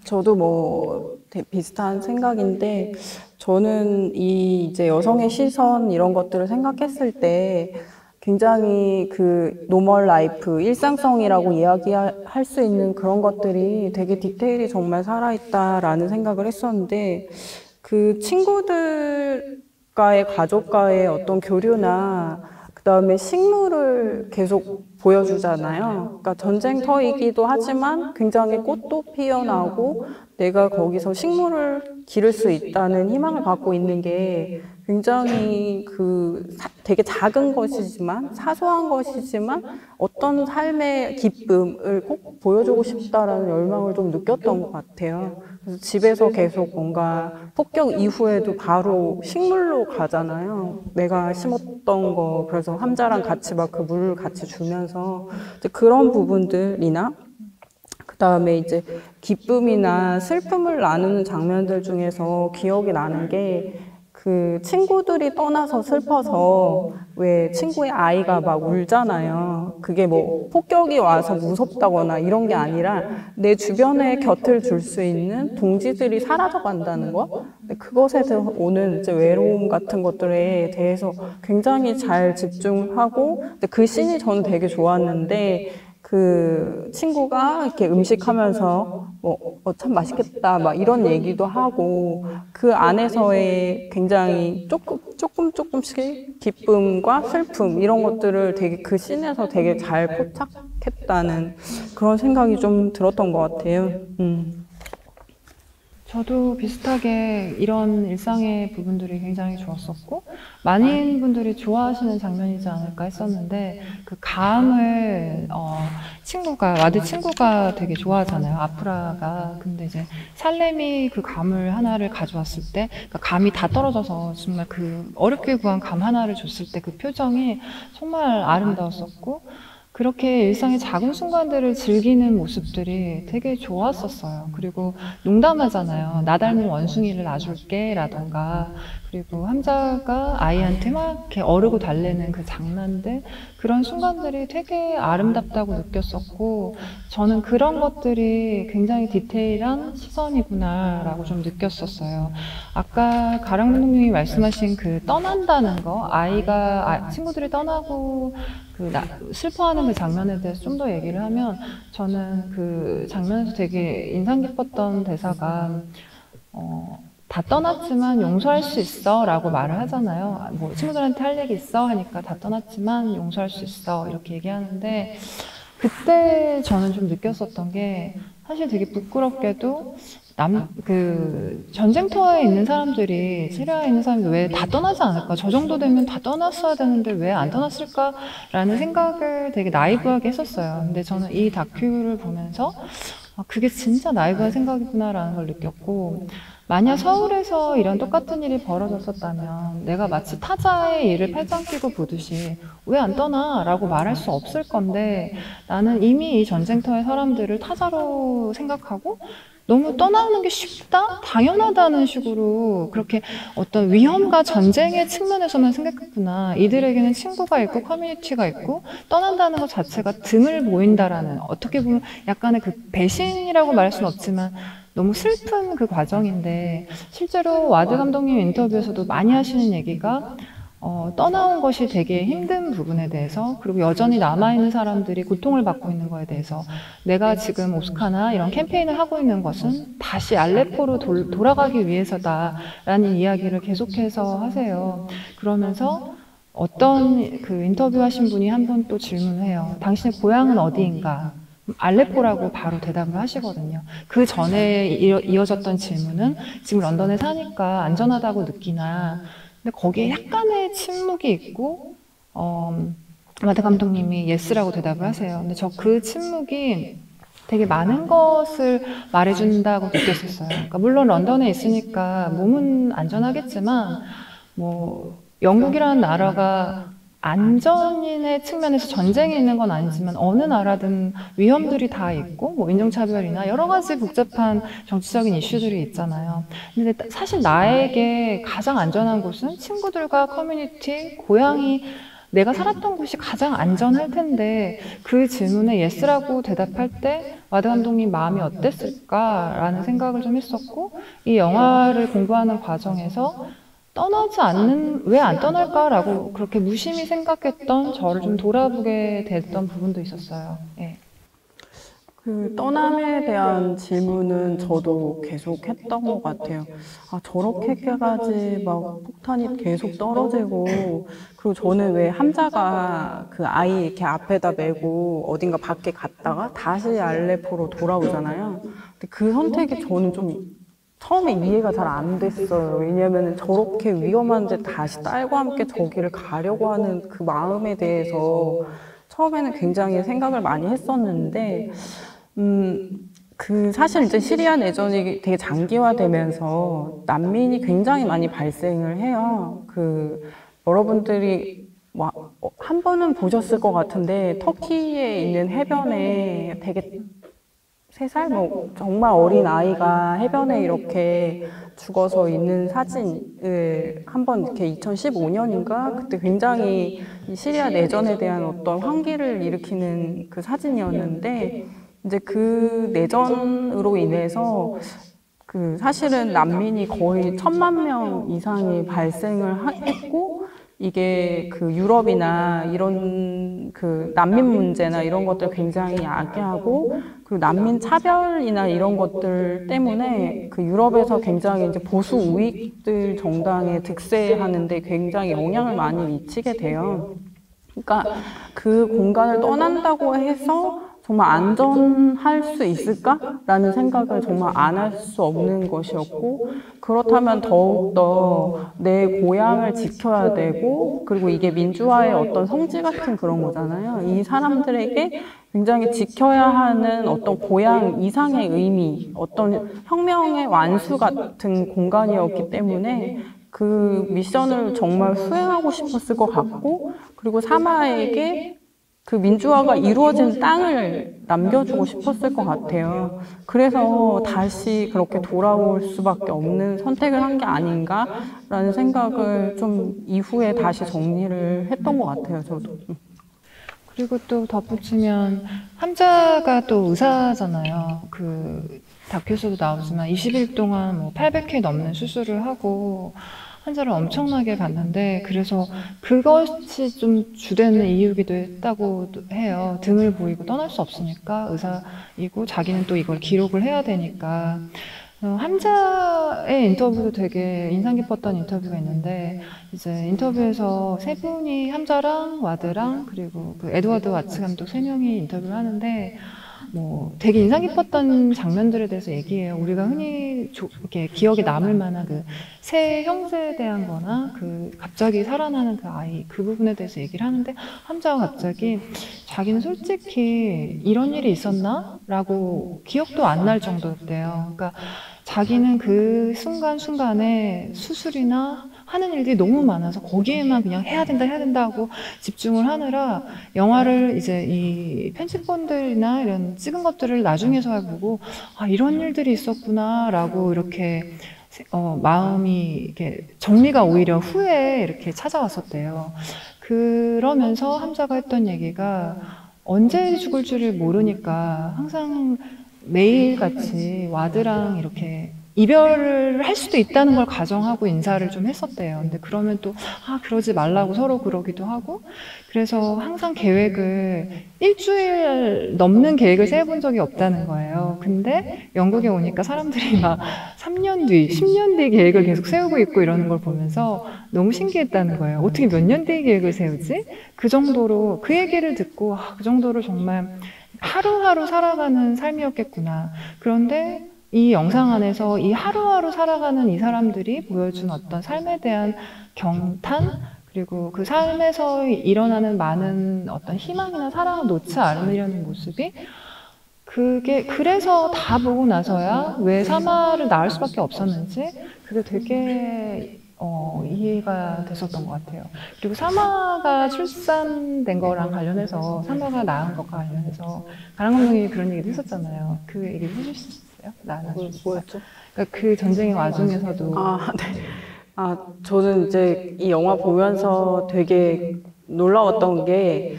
저도 뭐 비슷한 생각인데 저는 이 이제 여성의 시선 이런 것들을 생각했을 때 굉장히 그 노멀 라이프, 일상성이라고 이야기할 수 있는 그런 것들이 되게 디테일이 정말 살아있다라는 생각을 했었는데 그 친구들과의 가족과의 어떤 교류나 그 다음에 식물을 계속 보여주잖아요. 그러니까 전쟁터이기도 하지만 굉장히 꽃도 피어나고 내가 거기서 식물을 기를 수 있다는 희망을 갖고 있는 게 굉장히 되게 작은 것이지만 사소한 것이지만 어떤 삶의 기쁨을 꼭 보여주고 싶다라는 열망을 좀 느꼈던 것 같아요. 그래서 집에서 계속 뭔가 폭격 이후에도 바로 식물로 가잖아요. 내가 심었던 거 그래서 함자랑 같이 막 그 물을 같이 주면서 이제 그런 부분들이나 그 다음에 이제 기쁨이나 슬픔을 나누는 장면들 중에서 기억이 나는 게 그 친구들이 떠나서 슬퍼서 왜 친구의 아이가 막 울잖아요. 그게 뭐 폭격이 와서 무섭다거나 이런 게 아니라 내 주변에 곁을 줄 수 있는 동지들이 사라져 간다는 거. 그것에 오는 이제 외로움 같은 것들에 대해서 굉장히 잘 집중하고 그 씬이 저는 되게 좋았는데 그 친구가 이렇게 음식하면서 참 맛있겠다 막 이런 얘기도 하고 그 안에서의 굉장히 조금씩 기쁨과 슬픔 이런 것들을 되게 그 씬에서 되게 잘 포착했다는 그런 생각이 좀 들었던 것 같아요. 저도 비슷하게 이런 일상의 부분들이 굉장히 좋았었고 많은 분들이 좋아하시는 장면이지 않을까 했었는데 그 감을 와드 친구가 되게 좋아하잖아요. 아프라가. 근데 이제 살렘이 그 감을 하나를 가져왔을 때 그러니까 감이 다 떨어져서 정말 그 어렵게 구한 감 하나를 줬을 때 그 표정이 정말 아름다웠었고 그렇게 일상의 작은 순간들을 즐기는 모습들이 되게 좋았었어요. 그리고 농담하잖아요. 나 닮은 원숭이를 놔줄게 라던가 그리고 함자가 아이한테 막 이렇게 어르고 달래는 그 장난들 그런 순간들이 되게 아름답다고 느꼈었고 저는 그런 것들이 굉장히 디테일한 시선이구나 라고 좀 느꼈었어요. 아까 가랑 감독님이 말씀하신 그 떠난다는 거 친구들이 떠나고 슬퍼하는 그 장면에 대해서 좀 더 얘기를 하면 저는 그 장면에서 되게 인상 깊었던 대사가 다 떠났지만 용서할 수 있어 라고 말을 하잖아요. 뭐 친구들한테 할 얘기 있어? 하니까 다 떠났지만 용서할 수 있어 이렇게 얘기하는데 그때 저는 좀 느꼈었던 게 사실 되게 부끄럽게도 전쟁터에 있는 사람들이, 시리아에 있는 사람들이 왜 다 떠나지 않을까? 저 정도 되면 다 떠났어야 되는데 왜 안 떠났을까? 라는 생각을 되게 나이브하게 했었어요. 근데 저는 이 다큐를 보면서, 아, 그게 진짜 나이브한 생각이구나라는 걸 느꼈고, 만약 서울에서 이런 똑같은 일이 벌어졌었다면 내가 마치 타자의 일을 팔짱 끼고 보듯이 왜 안 떠나? 라고 말할 수 없을 건데, 나는 이미 이 전쟁터의 사람들을 타자로 생각하고 너무 떠나는 게 쉽다? 당연하다는 식으로 그렇게 어떤 위험과 전쟁의 측면에서만 생각했구나. 이들에게는 친구가 있고 커뮤니티가 있고 떠난다는 것 자체가 등을 보인다라는, 어떻게 보면 약간의 그 배신이라고 말할 수는 없지만 너무 슬픈 그 과정인데, 실제로 와드 감독님 인터뷰에서도 많이 하시는 얘기가 떠나온 것이 되게 힘든 부분에 대해서, 그리고 여전히 남아있는 사람들이 고통을 받고 있는 거에 대해서, 내가 지금 오스카나 이런 캠페인을 하고 있는 것은 다시 알레포로 돌아가기 위해서다라는 이야기를 계속해서 하세요. 그러면서 어떤 그 인터뷰하신 분이 한 분 또 질문을 해요. 당신의 고향은 어디인가? 알레포라고 바로 대답을 하시거든요. 그 전에 이어졌던 질문은 지금 런던에 사니까 안전하다고 느끼나. 근데 거기에 약간의 침묵이 있고, 와드 감독님이 예스라고 대답을 하세요. 근데 저 그 침묵이 되게 많은 것을 말해준다고 느꼈었어요. 그러니까 물론 런던에 있으니까 몸은 안전하겠지만, 뭐, 영국이라는 나라가 안전인의 측면에서 전쟁이 있는 건 아니지만 어느 나라든 위험들이 다 있고 뭐 인종차별이나 여러 가지 복잡한 정치적인 이슈들이 있잖아요. 근데 사실 나에게 가장 안전한 곳은 친구들과 커뮤니티, 고향이, 내가 살았던 곳이 가장 안전할 텐데, 그 질문에 예스라고 대답할 때 와드 감독님 마음이 어땠을까라는 생각을 좀 했었고, 이 영화를 공부하는 과정에서 떠나지 않는, 왜 안 떠날까라고 그렇게 무심히 생각했던 저를 좀 돌아보게 됐던 부분도 있었어요. 예. 그 떠남에 대한 질문은 저도 계속 했던 것 같아요. 아, 저렇게까지 막 폭탄이 계속 떨어지고, 그리고 저는 왜 함자가 그 아이 이렇게 앞에다 메고 어딘가 밖에 갔다가 다시 알레포로 돌아오잖아요. 근데 그 선택이 저는 좀 처음에 이해가 잘 안 됐어요. 왜냐면은 저렇게 위험한데 다시 딸과 함께 저기를 가려고 하는 그 마음에 대해서 처음에는 굉장히 생각을 많이 했었는데, 사실 이제 시리아 내전이 되게 장기화되면서 난민이 굉장히 많이 발생을 해요. 여러분들이 한 번은 보셨을 것 같은데, 터키에 있는 해변에 되게 3살? 정말 어린 아이가 해변에 이렇게 죽어서 있는 사진을 한번 이렇게 2015년인가? 그때 굉장히 이 시리아 내전에 대한 어떤 환기를 일으키는 그 사진이었는데, 이제 그 내전으로 인해서 사실은 난민이 거의 1,000만 명 이상이 발생을 했고, 이게 유럽이나 이런 난민 문제나 이런 것들 굉장히 야기하고, 그리고 난민 차별이나 이런 것들 때문에 유럽에서 굉장히 이제 보수 우익들 정당에 득세하는데 굉장히 영향을 많이 미치게 돼요. 그러니까 그 공간을 떠난다고 해서 정말 안전할 수 있을까라는 생각을 정말 안 할 수 없는 것이었고, 그렇다면 더욱더 내 고향을 지켜야 되고, 그리고 이게 민주화의 어떤 성지 같은 그런 거잖아요. 이 사람들에게 굉장히 지켜야 하는 어떤 고향 이상의 의미, 어떤 혁명의 완수 같은 공간이었기 때문에 그 미션을 정말 수행하고 싶었을 것 같고, 그리고 사마에게 그 민주화가 이루어진 땅을 남겨주고 싶었을 것 같아요. 그래서 다시 그렇게 돌아올 수밖에 없는 선택을 한 게 아닌가라는 생각을 좀 이후에 다시 정리를 했던 것 같아요, 저도. 그리고 또 덧붙이면 함자가 또 의사잖아요. 그 다큐에서도 나오지만 20일 동안 뭐 800회 넘는 수술을 하고 환자를 엄청나게 봤는데, 그래서 그것이 좀 주된 이유기도 했다고 해요. 등을 보이고 떠날 수 없으니까, 의사이고 자기는 또 이걸 기록을 해야 되니까. 함자의 인터뷰도 되게 인상 깊었던 인터뷰가 있는데, 이제 인터뷰에서 세 분이 함자랑 와드랑 그리고 그 에드워드 와츠 감독 3명이 인터뷰를 하는데, 뭐 되게 인상 깊었던 장면들에 대해서 얘기해요. 우리가 흔히 이렇게 기억에 남을 만한 그 새 형제에 대한 거나 그 갑자기 살아나는 그 아이 그 부분에 대해서 얘기를 하는데 함자가 갑자기 자기는 솔직히 이런 일이 있었나? 라고 기억도 안 날 정도였대요. 그러니까 자기는 그 순간순간에 수술이나 하는 일들이 너무 많아서 거기에만 그냥 해야 된다 하고 집중을 하느라 영화를 이제 이 편집본들이나 이런 찍은 것들을 나중에서야 보고 아, 이런 일들이 있었구나 라고 이렇게 마음이 이렇게 정리가 오히려 후에 이렇게 찾아왔었대요. 그러면서 함자가 했던 얘기가 언제 죽을 줄을 모르니까 항상 매일같이 와드랑 이렇게 이별을 할 수도 있다는 걸 가정하고 인사를 좀 했었대요. 근데 그러면 또, 그러지 말라고 서로 그러기도 하고, 그래서 항상 계획을 일주일 넘는 계획을 세워본 적이 없다는 거예요. 근데 영국에 오니까 사람들이 막 3년 뒤, 10년 뒤 계획을 계속 세우고 있고 이러는 걸 보면서 너무 신기했다는 거예요. 어떻게 몇 년 뒤 계획을 세우지? 그 정도로, 그 얘기를 듣고, 그 정도로 정말 하루하루 살아가는 삶이었겠구나. 그런데 이 영상 안에서 이 하루하루 살아가는 이 사람들이 보여준 어떤 삶에 대한 경탄, 그리고 그 삶에서 일어나는 많은 어떤 희망이나 사랑을 놓지 않으려는 모습이 그게 그래서 다 보고 나서야 왜 사마를 낳을 수밖에 없었는지 그게 되게 이해가 됐었던 것 같아요. 그리고 사마가 출산된 거랑 관련해서 사마가 낳은 것과 관련해서 가람 감독님이 그런 얘기도 했었잖아요. 그 얘기를 해주실 수 있어요? 뭐였죠? 그러니까 그 전쟁의 와중에서도 네. 저는 이제 이 영화 보면서 되게 놀라웠던 게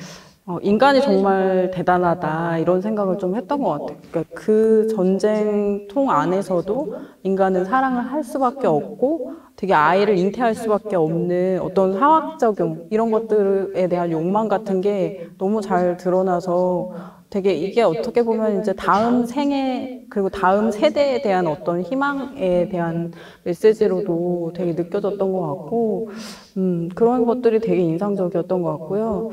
인간이 정말 대단하다 이런 생각을 좀 했던 것 같아요. 그러니까 그 전쟁통 안에서도 인간은 사랑을 할 수밖에 없고 되게 아이를 잉태할 수밖에 없는 어떤 상황작용 이런 것들에 대한 욕망 같은 게 너무 잘 드러나서 되게 이게 어떻게 보면 이제 다음 생애 그리고 다음 세대에 대한 어떤 희망에 대한 메시지로도 되게 느껴졌던 것 같고 그런 것들이 되게 인상적이었던 것 같고요.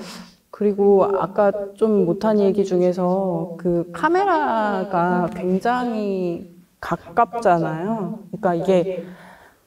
그리고 아까 좀 못한 얘기 중에서 그 카메라가 굉장히 가깝잖아요. 그러니까 이게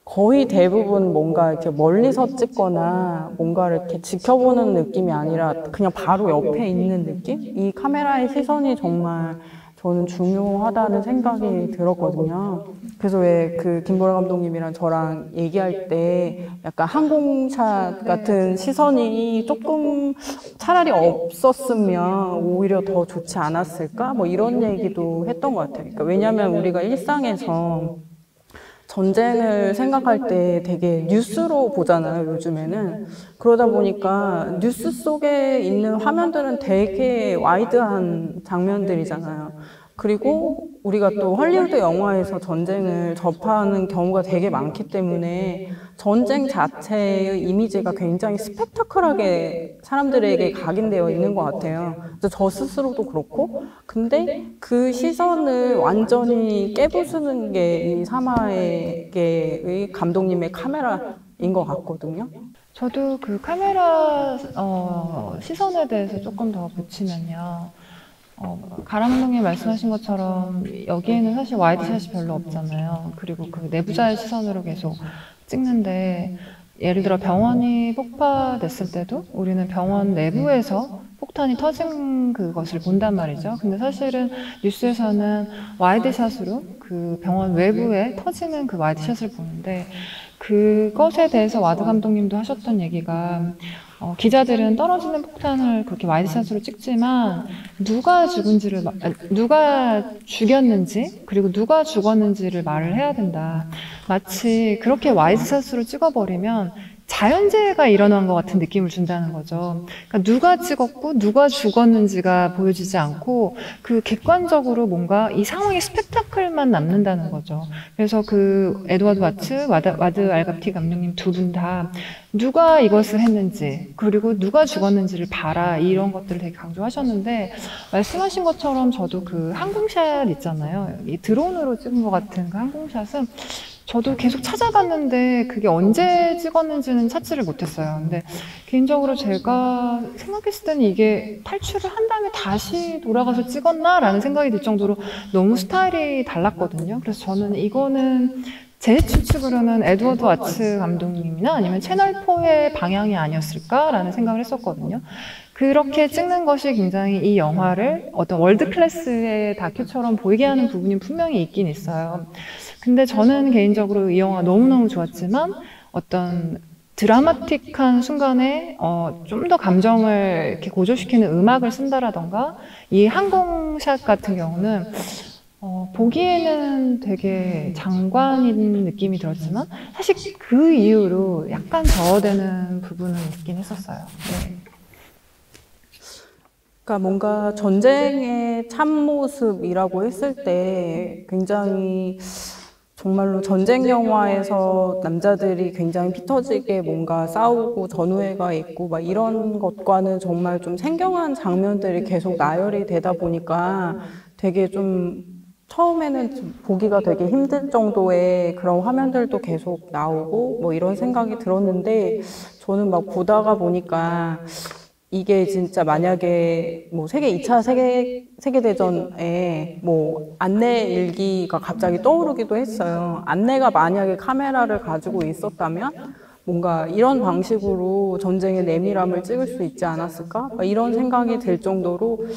거의 대부분 뭔가 이렇게 멀리서 찍거나 뭔가를 이렇게 지켜보는 느낌이 아니라 그냥 바로 옆에 있는 느낌? 이 카메라의 시선이 정말 저는 중요하다는 생각이 들었거든요. 그래서 왜 그 김보라 감독님이랑 저랑 얘기할 때 약간 항공샷 같은 시선이 조금 차라리 없었으면 오히려 더 좋지 않았을까? 뭐 이런 얘기도 했던 것 같아요. 그러니까 왜냐하면 우리가 일상에서 전쟁을 생각할 때 되게 뉴스로 보잖아요, 요즘에는. 그러다 보니까 뉴스 속에 있는 화면들은 되게 와이드한 장면들이잖아요. 그리고 우리가 또 헐리우드 영화에서 전쟁을 접하는 경우가 되게 많기 때문에 전쟁 자체의 이미지가 굉장히 스펙타클하게 사람들에게 각인되어 있는 것 같아요. 그래서 저 스스로도 그렇고, 근데 그 시선을 완전히 깨부수는 게 이 사마에게의 감독님의 카메라인 것 같거든요. 저도 그 카메라 시선에 대해서 조금 더 붙이면요. 가람 감독님 말씀하신 것처럼 여기에는 사실 와이드샷이 별로 없잖아요. 그리고 그 내부자의 시선으로 계속 찍는데 예를 들어 병원이 폭파됐을 때도 우리는 병원 내부에서 폭탄이 터진 그것을 본단 말이죠. 근데 사실은 뉴스에서는 와이드샷으로 그 병원 외부에 터지는 그 와이드샷을 보는데 그것에 대해서 와드 감독님도 하셨던 얘기가 기자들은 떨어지는 폭탄을 그렇게 와이드샷으로 찍지만 누가 죽였는지 그리고 누가 죽었는지를 말을 해야 된다. 마치 그렇게 와이드샷으로 찍어버리면 자연재해가 일어난 것 같은 느낌을 준다는 거죠. 그러니까 누가 찍었고 누가 죽었는지가 보여지지 않고 그 객관적으로 뭔가 이 상황의 스펙타클만 남는다는 거죠. 그래서 그 에드워드 와드 알갑티 감독님 두 분 다 누가 이것을 했는지 그리고 누가 죽었는지를 봐라 이런 것들을 되게 강조하셨는데 말씀하신 것처럼 저도 그 항공샷 있잖아요. 이 드론으로 찍은 것 같은 그 항공샷은 저도 계속 찾아봤는데 그게 언제 찍었는지는 찾지를 못했어요. 근데 개인적으로 제가 생각했을 때는 이게 탈출을 한 다음에 다시 돌아가서 찍었나라는 생각이 들 정도로 너무 스타일이 달랐거든요. 그래서 저는 이거는 제 추측으로는 에드워드 와츠 감독님이나 아니면 채널4의 방향이 아니었을까라는 생각을 했었거든요. 그렇게 찍는 것이 굉장히 이 영화를 어떤 월드 클래스의 다큐처럼 보이게 하는 부분이 분명히 있긴 있어요. 근데 저는 개인적으로 이 영화 너무너무 좋았지만 어떤 드라마틱한 순간에 좀 더 감정을 이렇게 고조시키는 음악을 쓴다라던가 이 항공샷 같은 경우는 보기에는 되게 장관인 느낌이 들었지만 사실 그 이후로 약간 저어되는 부분은 있긴 했었어요. 네. 그러니까 뭔가 전쟁의 참모습이라고 했을 때 굉장히 정말로 전쟁 영화에서 남자들이 굉장히 피 터지게 뭔가 싸우고 전우회가 있고 막 이런 것과는 정말 좀 생경한 장면들이 계속 나열이 되다 보니까 되게 좀 처음에는 좀 보기가 되게 힘들 정도의 그런 화면들도 계속 나오고 뭐 이런 생각이 들었는데 저는 막 보다가 보니까 이게 진짜 만약에 뭐 2차 세계대전에 뭐 안내 일기가 갑자기 떠오르기도 했어요. 안내가 만약에 카메라를 가지고 있었다면 뭔가 이런 방식으로 전쟁의 내밀함을 찍을 수 있지 않았을까? 이런 생각이 들 정도로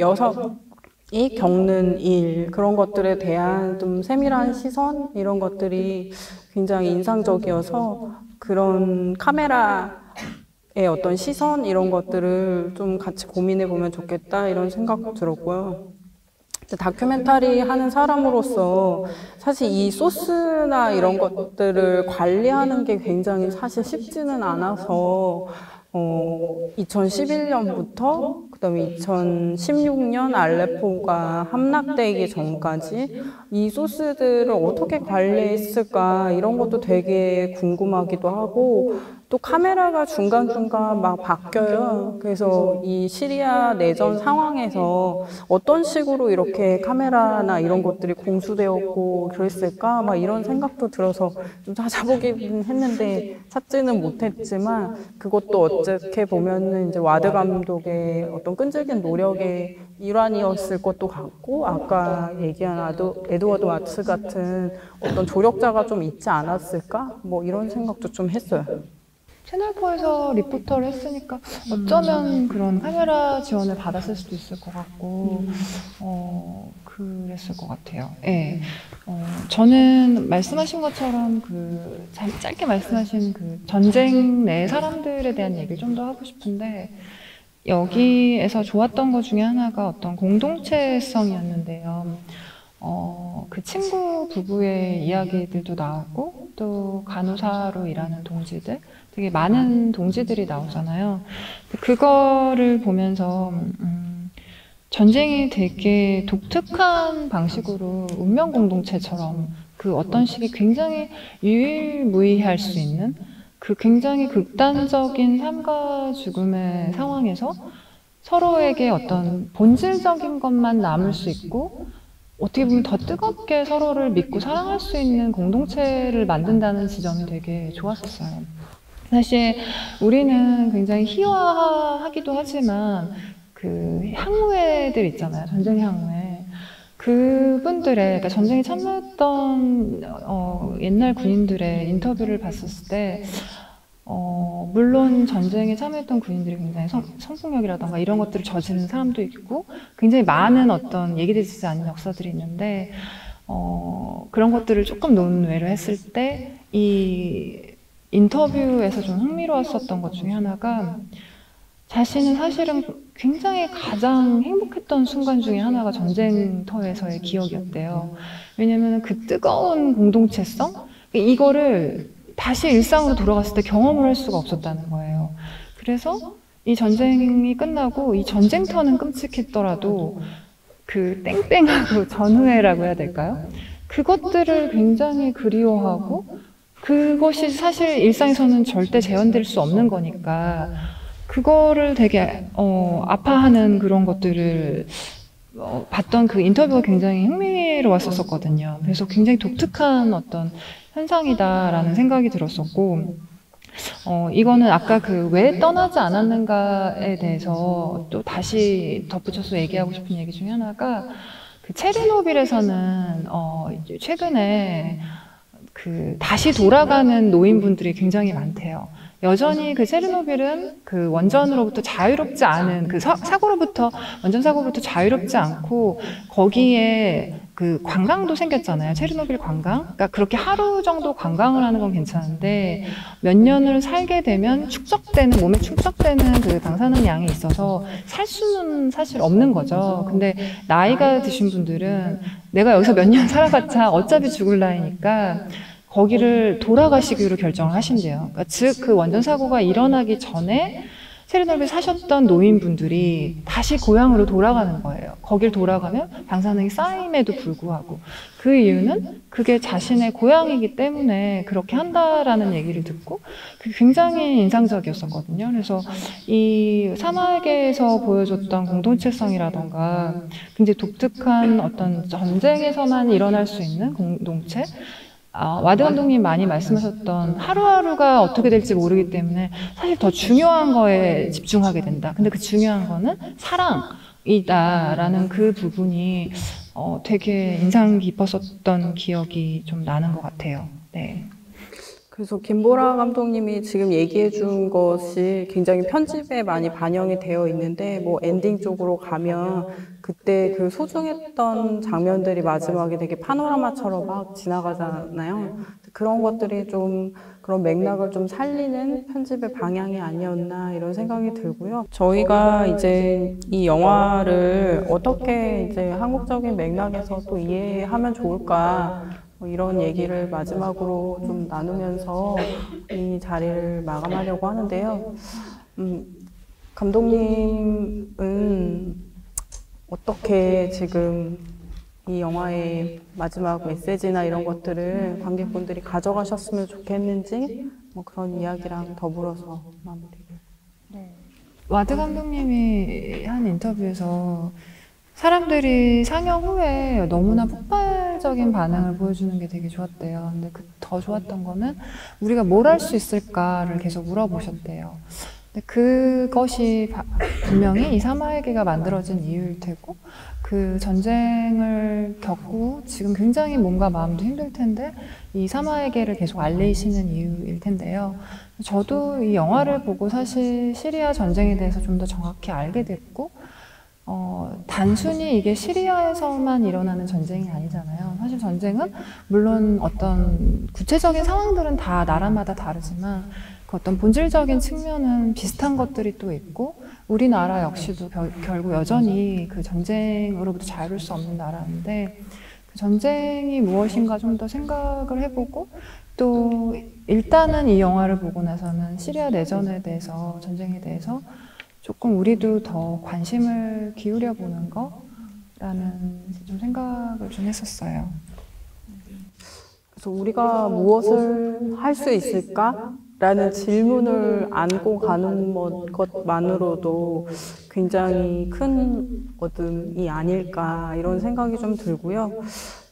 여성이 겪는 일, 그런 것들에 대한 좀 세밀한 시선, 이런 것들이 굉장히 인상적이어서 그런 카메라의 어떤 시선, 이런 것들을 좀 같이 고민해 보면 좋겠다, 이런 생각도 들었고요. 다큐멘터리 하는 사람으로서 사실 이 소스나 이런 것들을 관리하는 게 굉장히 사실 쉽지는 않아서 2011년부터 그다음에 2016년 알레포가 함락되기 전까지 이 소스들을 어떻게 관리했을까 이런 것도 되게 궁금하기도 하고 또 카메라가 중간중간 막 바뀌어요. 그래서 이 시리아 내전 상황에서 어떤 식으로 이렇게 카메라나 이런 것들이 공수되었고 그랬을까? 막 이런 생각도 들어서 좀 찾아보긴 했는데 찾지는 못했지만 그것도 어떻게 보면은 이제 와드 감독의 어떤 끈질긴 노력의 일환이었을 것도 같고 아까 얘기한 에드워드 와츠 같은 어떤 조력자가 좀 있지 않았을까? 뭐 이런 생각도 좀 했어요. 채널4에서 리포터를 했으니까 어쩌면 그런 카메라 지원을 받았을 수도 있을 것 같고, 그랬을 것 같아요. 예. 저는 말씀하신 것처럼 짧게 말씀하신 그 전쟁 내 사람들에 대한 얘기를 좀 더 하고 싶은데, 여기에서 좋았던 것 중에 하나가 어떤 공동체성이었는데요. 그 친구 부부의 이야기들도 나오고, 또 간호사로 일하는 동지들, 되게 많은 동지들이 나오잖아요. 그거를 보면서 전쟁이 되게 독특한 방식으로 운명 공동체처럼 그 어떤 식이 굉장히 유일무이할 수 있는 그 굉장히 극단적인 삶과 죽음의 상황에서 서로에게 어떤 본질적인 것만 남을 수 있고 어떻게 보면 더 뜨겁게 서로를 믿고 사랑할 수 있는 공동체를 만든다는 지점이 되게 좋았었어요. 사실 우리는 굉장히 희화하기도 하지만 그 향후회들 있잖아요. 전쟁 향후회. 그분들의 그러니까 전쟁에 참여했던 옛날 군인들의 인터뷰를 봤었을 때 물론 전쟁에 참여했던 군인들이 굉장히 성폭력이라던가 이런 것들을 저지른 사람도 있고 굉장히 많은 어떤 얘기되지 않은 역사들이 있는데 그런 것들을 조금 논외로 했을 때 이 인터뷰에서 좀 흥미로웠었던 것 중에 하나가 자신은 사실은 굉장히 가장 행복했던 순간 중에 하나가 전쟁터에서의 기억이었대요. 왜냐면 그 뜨거운 공동체성? 이거를 다시 일상으로 돌아갔을 때 경험을 할 수가 없었다는 거예요. 그래서 이 전쟁이 끝나고 이 전쟁터는 끔찍했더라도 그 땡땡하고 전후회라고 해야 될까요? 그것들을 굉장히 그리워하고 그것이 사실 일상에서는 절대 재현될 수 없는 거니까 그거를 되게 아파하는 그런 것들을 봤던 그 인터뷰가 굉장히 흥미로웠었거든요. 그래서 굉장히 독특한 어떤 현상이다라는 생각이 들었었고, 이거는 아까 그 왜 떠나지 않았는가에 대해서 또 다시 덧붙여서 얘기하고 싶은 얘기 중에 하나가, 그 체르노빌에서는 최근에 그 다시 돌아가는 노인분들이 굉장히 많대요. 여전히 그 체르노빌은 그 원전으로부터 자유롭지 않은 그 원전 사고로부터 자유롭지 않고, 거기에 그 관광도 생겼잖아요. 체르노빌 관광. 그러니까 그렇게 하루 정도 관광을 하는 건 괜찮은데, 몇 년을 살게 되면 몸에 축적되는 그 방사능 양이 있어서 살 수는 사실 없는 거죠. 근데 나이가 드신 분들은 내가 여기서 몇 년 살아봤자 어차피 죽을 나이니까 거기를 돌아가시기로 결정을 하신대요. 그러니까 즉, 그 원전 사고가 일어나기 전에 체르노빌 사셨던 노인분들이 다시 고향으로 돌아가는 거예요. 거길 돌아가면 방사능이 쌓임에도 불구하고. 그 이유는 그게 자신의 고향이기 때문에 그렇게 한다라는 얘기를 듣고, 그게 굉장히 인상적이었었거든요. 그래서 이 사막에서 보여줬던 공동체성이라던가 굉장히 독특한 어떤 전쟁에서만 일어날 수 있는 공동체, 와드 감독님 많이 말씀하셨던 하루하루가 어떻게 될지 모르기 때문에 사실 더 중요한 거에 집중하게 된다. 근데 그 중요한 거는 사랑이다라는 그 부분이 되게 인상 깊었었던 기억이 좀 나는 것 같아요. 네. 그래서 김보라 감독님이 지금 얘기해 준 것이 굉장히 편집에 많이 반영이 되어 있는데, 뭐 엔딩 쪽으로 가면 그때 그 소중했던 장면들이 마지막에 되게 파노라마처럼 막 지나가잖아요. 그런 것들이 좀 그런 맥락을 좀 살리는 편집의 방향이 아니었나 이런 생각이 들고요. 저희가 이제 이 영화를 어떻게 이제 한국적인 맥락에서 또 이해하면 좋을까, 뭐 이런 얘기를 마지막으로 좀 나누면서 이 자리를 마감하려고 하는데요. 감독님은 어떻게 지금 이 영화의 마지막 메시지나 이런 것들을 관객분들이 가져가셨으면 좋겠는지, 뭐 그런 이야기랑 더불어서 마무리를. 와드 감독님이 한 인터뷰에서 사람들이 상영 후에 너무나 폭발적인 반응을 보여주는 게 되게 좋았대요. 근데 더 좋았던 거는 우리가 뭘 할 수 있을까를 계속 물어보셨대요. 근데 그것이 분명히 이 사마에게가 만들어진 이유일 테고, 그 전쟁을 겪고 지금 굉장히 몸과 마음도 힘들 텐데 이 사마에게를 계속 알리시는 이유일 텐데요. 저도 이 영화를 보고 사실 시리아 전쟁에 대해서 좀 더 정확히 알게 됐고, 단순히 이게 시리아에서만 일어나는 전쟁이 아니잖아요. 사실 전쟁은 물론 어떤 구체적인 상황들은 다 나라마다 다르지만 그 어떤 본질적인 측면은 비슷한 것들이 또 있고, 우리나라 역시도 결국 여전히 그 전쟁으로부터 자유로울 수 없는 나라인데, 그 전쟁이 무엇인가 좀 더 생각을 해보고, 또 일단은 이 영화를 보고 나서는 시리아 내전에 대해서, 전쟁에 대해서 조금 우리도 더 관심을 기울여 보는 거라는 좀 생각을 좀 했었어요. 그래서 우리가 무엇을 할 수 있을까라는 질문을 안고 가는 것만으로도 굉장히 큰 얻음이 아닐까 이런 생각이 좀 들고요.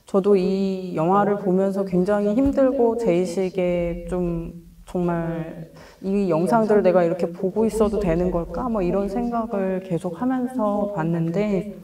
저도 이 영화를 보면서 굉장히 힘들고 제의식에 좀 정말 이 영상들을 내가 이렇게 보고 있어도 되는 걸까? 뭐 이런 생각을 계속 하면서 봤는데,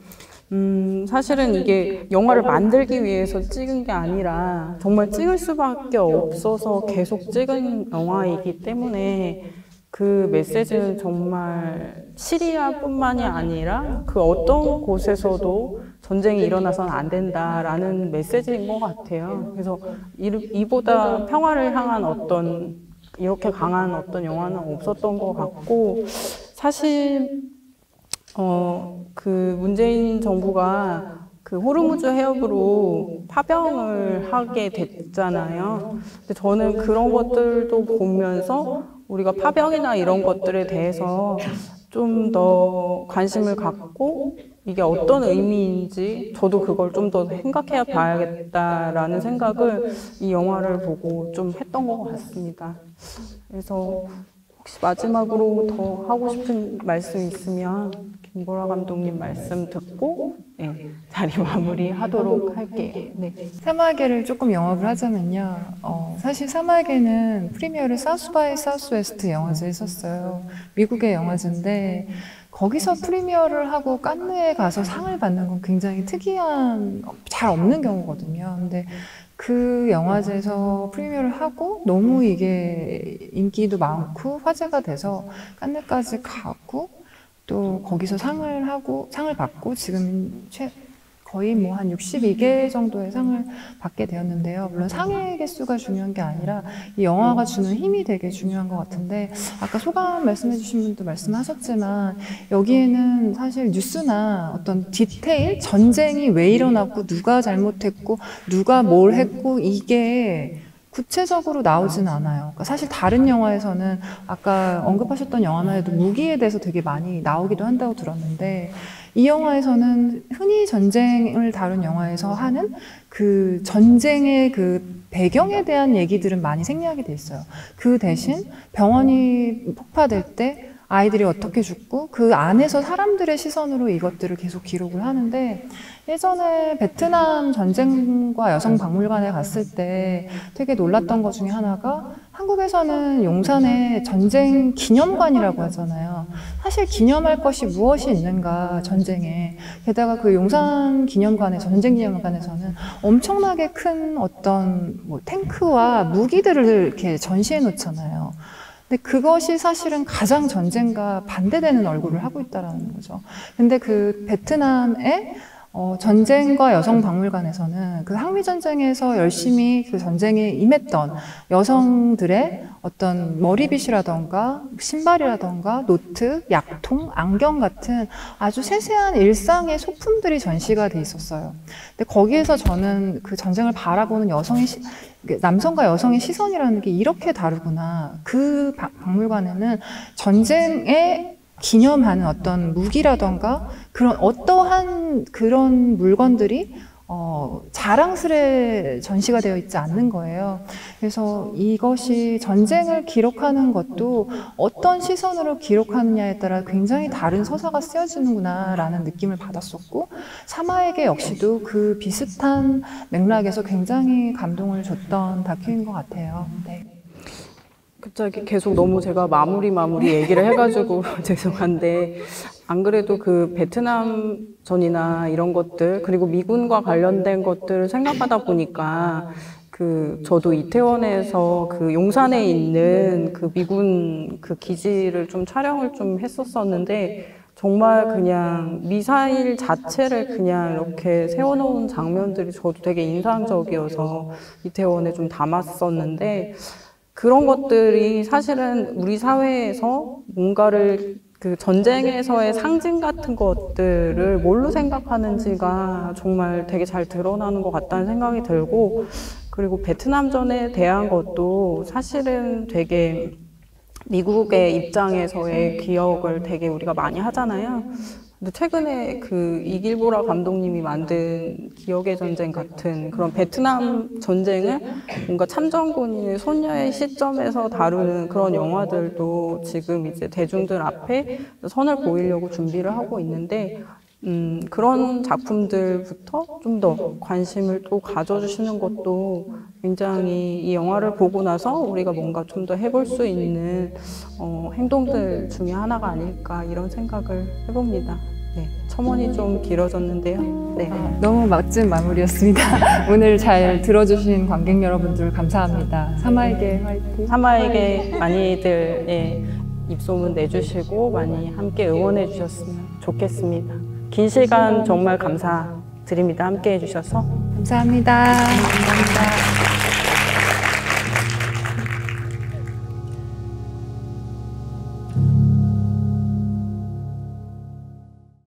사실은 이게 영화를 만들기 위해서 찍은 게 아니라 정말 찍을 수밖에 없어서 계속 찍은 영화이기 때문에 그 메시지는 정말 시리아뿐만이 아니라 그 어떤 곳에서도 전쟁이 일어나서는 안 된다라는 메시지인 것 같아요. 그래서 이보다 평화를 향한 이렇게 강한 어떤 영화는 없었던 것 같고, 사실 그 문재인 정부가 그 호르무즈 해협으로 파병을 하게 됐잖아요. 근데 저는 그런 것들도 보면서 우리가 파병이나 이런 것들에 대해서 좀 더 관심을 갖고 이게 어떤 의미인지 저도 그걸 좀 더 생각해 봐야겠다라는 생각을 이 영화를 보고 좀 했던 것 같습니다. 그래서 혹시 마지막으로 더 하고 싶은 말씀 있으면 김보라 감독님 말씀 듣고 자리 마무리하도록 할게요. 네. 사마에게를 조금 영업을 하자면요. 사실 사마에게는 프리미어를 사우스 바이 사우스웨스트 영화제에 했었어요. 미국의 영화제인데 거기서 프리미어를 하고 칸느에 가서 상을 받는 건 굉장히 특이한, 잘 없는 경우거든요. 근데 그 영화제에서 프리미어를 하고 너무 이게 인기도 많고 화제가 돼서 칸느까지 가고 또 거기서 상을 받고 지금 거의 뭐 한 62개 정도의 상을 받게 되었는데요. 물론 상의 개수가 중요한 게 아니라 이 영화가 주는 힘이 되게 중요한 것 같은데, 아까 소감 말씀해 주신 분도 말씀하셨지만 여기에는 사실 뉴스나 어떤 디테일, 전쟁이 왜 일어났고 누가 잘못했고 누가 뭘 했고 이게 구체적으로 나오진 않아요. 그러니까 사실 다른 영화에서는 아까 언급하셨던 영화나 해도 무기에 대해서 되게 많이 나오기도 한다고 들었는데, 이 영화에서는 흔히 전쟁을 다룬 영화에서 하는 그 전쟁의 그 배경에 대한 얘기들은 많이 생략이 돼 있어요. 그 대신 병원이 폭파될 때 아이들이 어떻게 죽고 그 안에서 사람들의 시선으로 이것들을 계속 기록을 하는데, 예전에 베트남 전쟁과 여성박물관에 갔을 때 되게 놀랐던 것 중에 하나가, 한국에서는 용산에 전쟁 기념관이라고 하잖아요. 사실 기념할 것이 무엇이 있는가, 전쟁에. 게다가 그 용산 기념관에서, 전쟁 기념관에서는 엄청나게 큰 어떤 뭐 탱크와 무기들을 이렇게 전시해 놓잖아요. 근데 그것이 사실은 가장 전쟁과 반대되는 얼굴을 하고 있다는 거죠. 근데 그 베트남의 전쟁과 여성박물관에서는 그 항미전쟁에서 열심히 그 전쟁에 임했던 여성들의 어떤 머리빗이라던가 신발이라던가 노트, 약통, 안경 같은 아주 세세한 일상의 소품들이 전시가 돼 있었어요. 근데 거기에서 저는 그 전쟁을 바라보는 남성과 여성의 시선이라는 게 이렇게 다르구나. 그 박물관에는 전쟁에 기념하는 어떤 무기라던가 그런 어떠한 그런 물건들이 자랑스레 전시가 되어 있지 않는 거예요. 그래서 이것이 전쟁을 기록하는 것도 어떤 시선으로 기록하느냐에 따라 굉장히 다른 서사가 쓰여지는구나 라는 느낌을 받았었고, 사마에게 역시도 그 비슷한 맥락에서 굉장히 감동을 줬던 다큐인 것 같아요. 네. 갑자기 계속 너무 제가 마무리 얘기를 해가지고 죄송한데, 안 그래도 그 베트남 전이나 이런 것들, 그리고 미군과 관련된 것들을 생각하다 보니까 저도 이태원에서 그 용산에 있는 그 미군 그 기지를 좀 촬영을 좀 했었었는데, 정말 그냥 미사일 자체를 그냥 이렇게 세워놓은 장면들이 저도 되게 인상적이어서 이태원에 좀 담았었는데, 그런 것들이 사실은 우리 사회에서 뭔가를 그 전쟁에서의 상징 같은 것들을 뭘로 생각하는지가 정말 되게 잘 드러나는 것 같다는 생각이 들고, 그리고 베트남전에 대한 것도 사실은 되게 미국의 입장에서의 기억을 되게 우리가 많이 하잖아요. 근데 최근에 그 이길보라 감독님이 만든 기억의 전쟁 같은 그런 베트남 전쟁을 뭔가 참전군인의 소녀의 시점에서 다루는 그런 영화들도 지금 이제 대중들 앞에 선을 보이려고 준비를 하고 있는데, 그런 작품들부터 좀 더 관심을 또 가져주시는 것도 굉장히 이 영화를 보고 나서 우리가 뭔가 좀 더 해볼 수 있는 행동들 중에 하나가 아닐까, 이런 생각을 해봅니다. 네, 첨언이 좀 길어졌는데요. 네. 너무 멋진 마무리였습니다. 오늘 잘 들어주신 관객 여러분들 감사합니다. 사마에게 화이팅. 사마에게 많이들 입소문 내주시고 많이 함께 응원해 주셨으면 좋겠습니다. 긴 시간 정말 감사드립니다. 함께 해주셔서. 감사합니다. 감사합니다.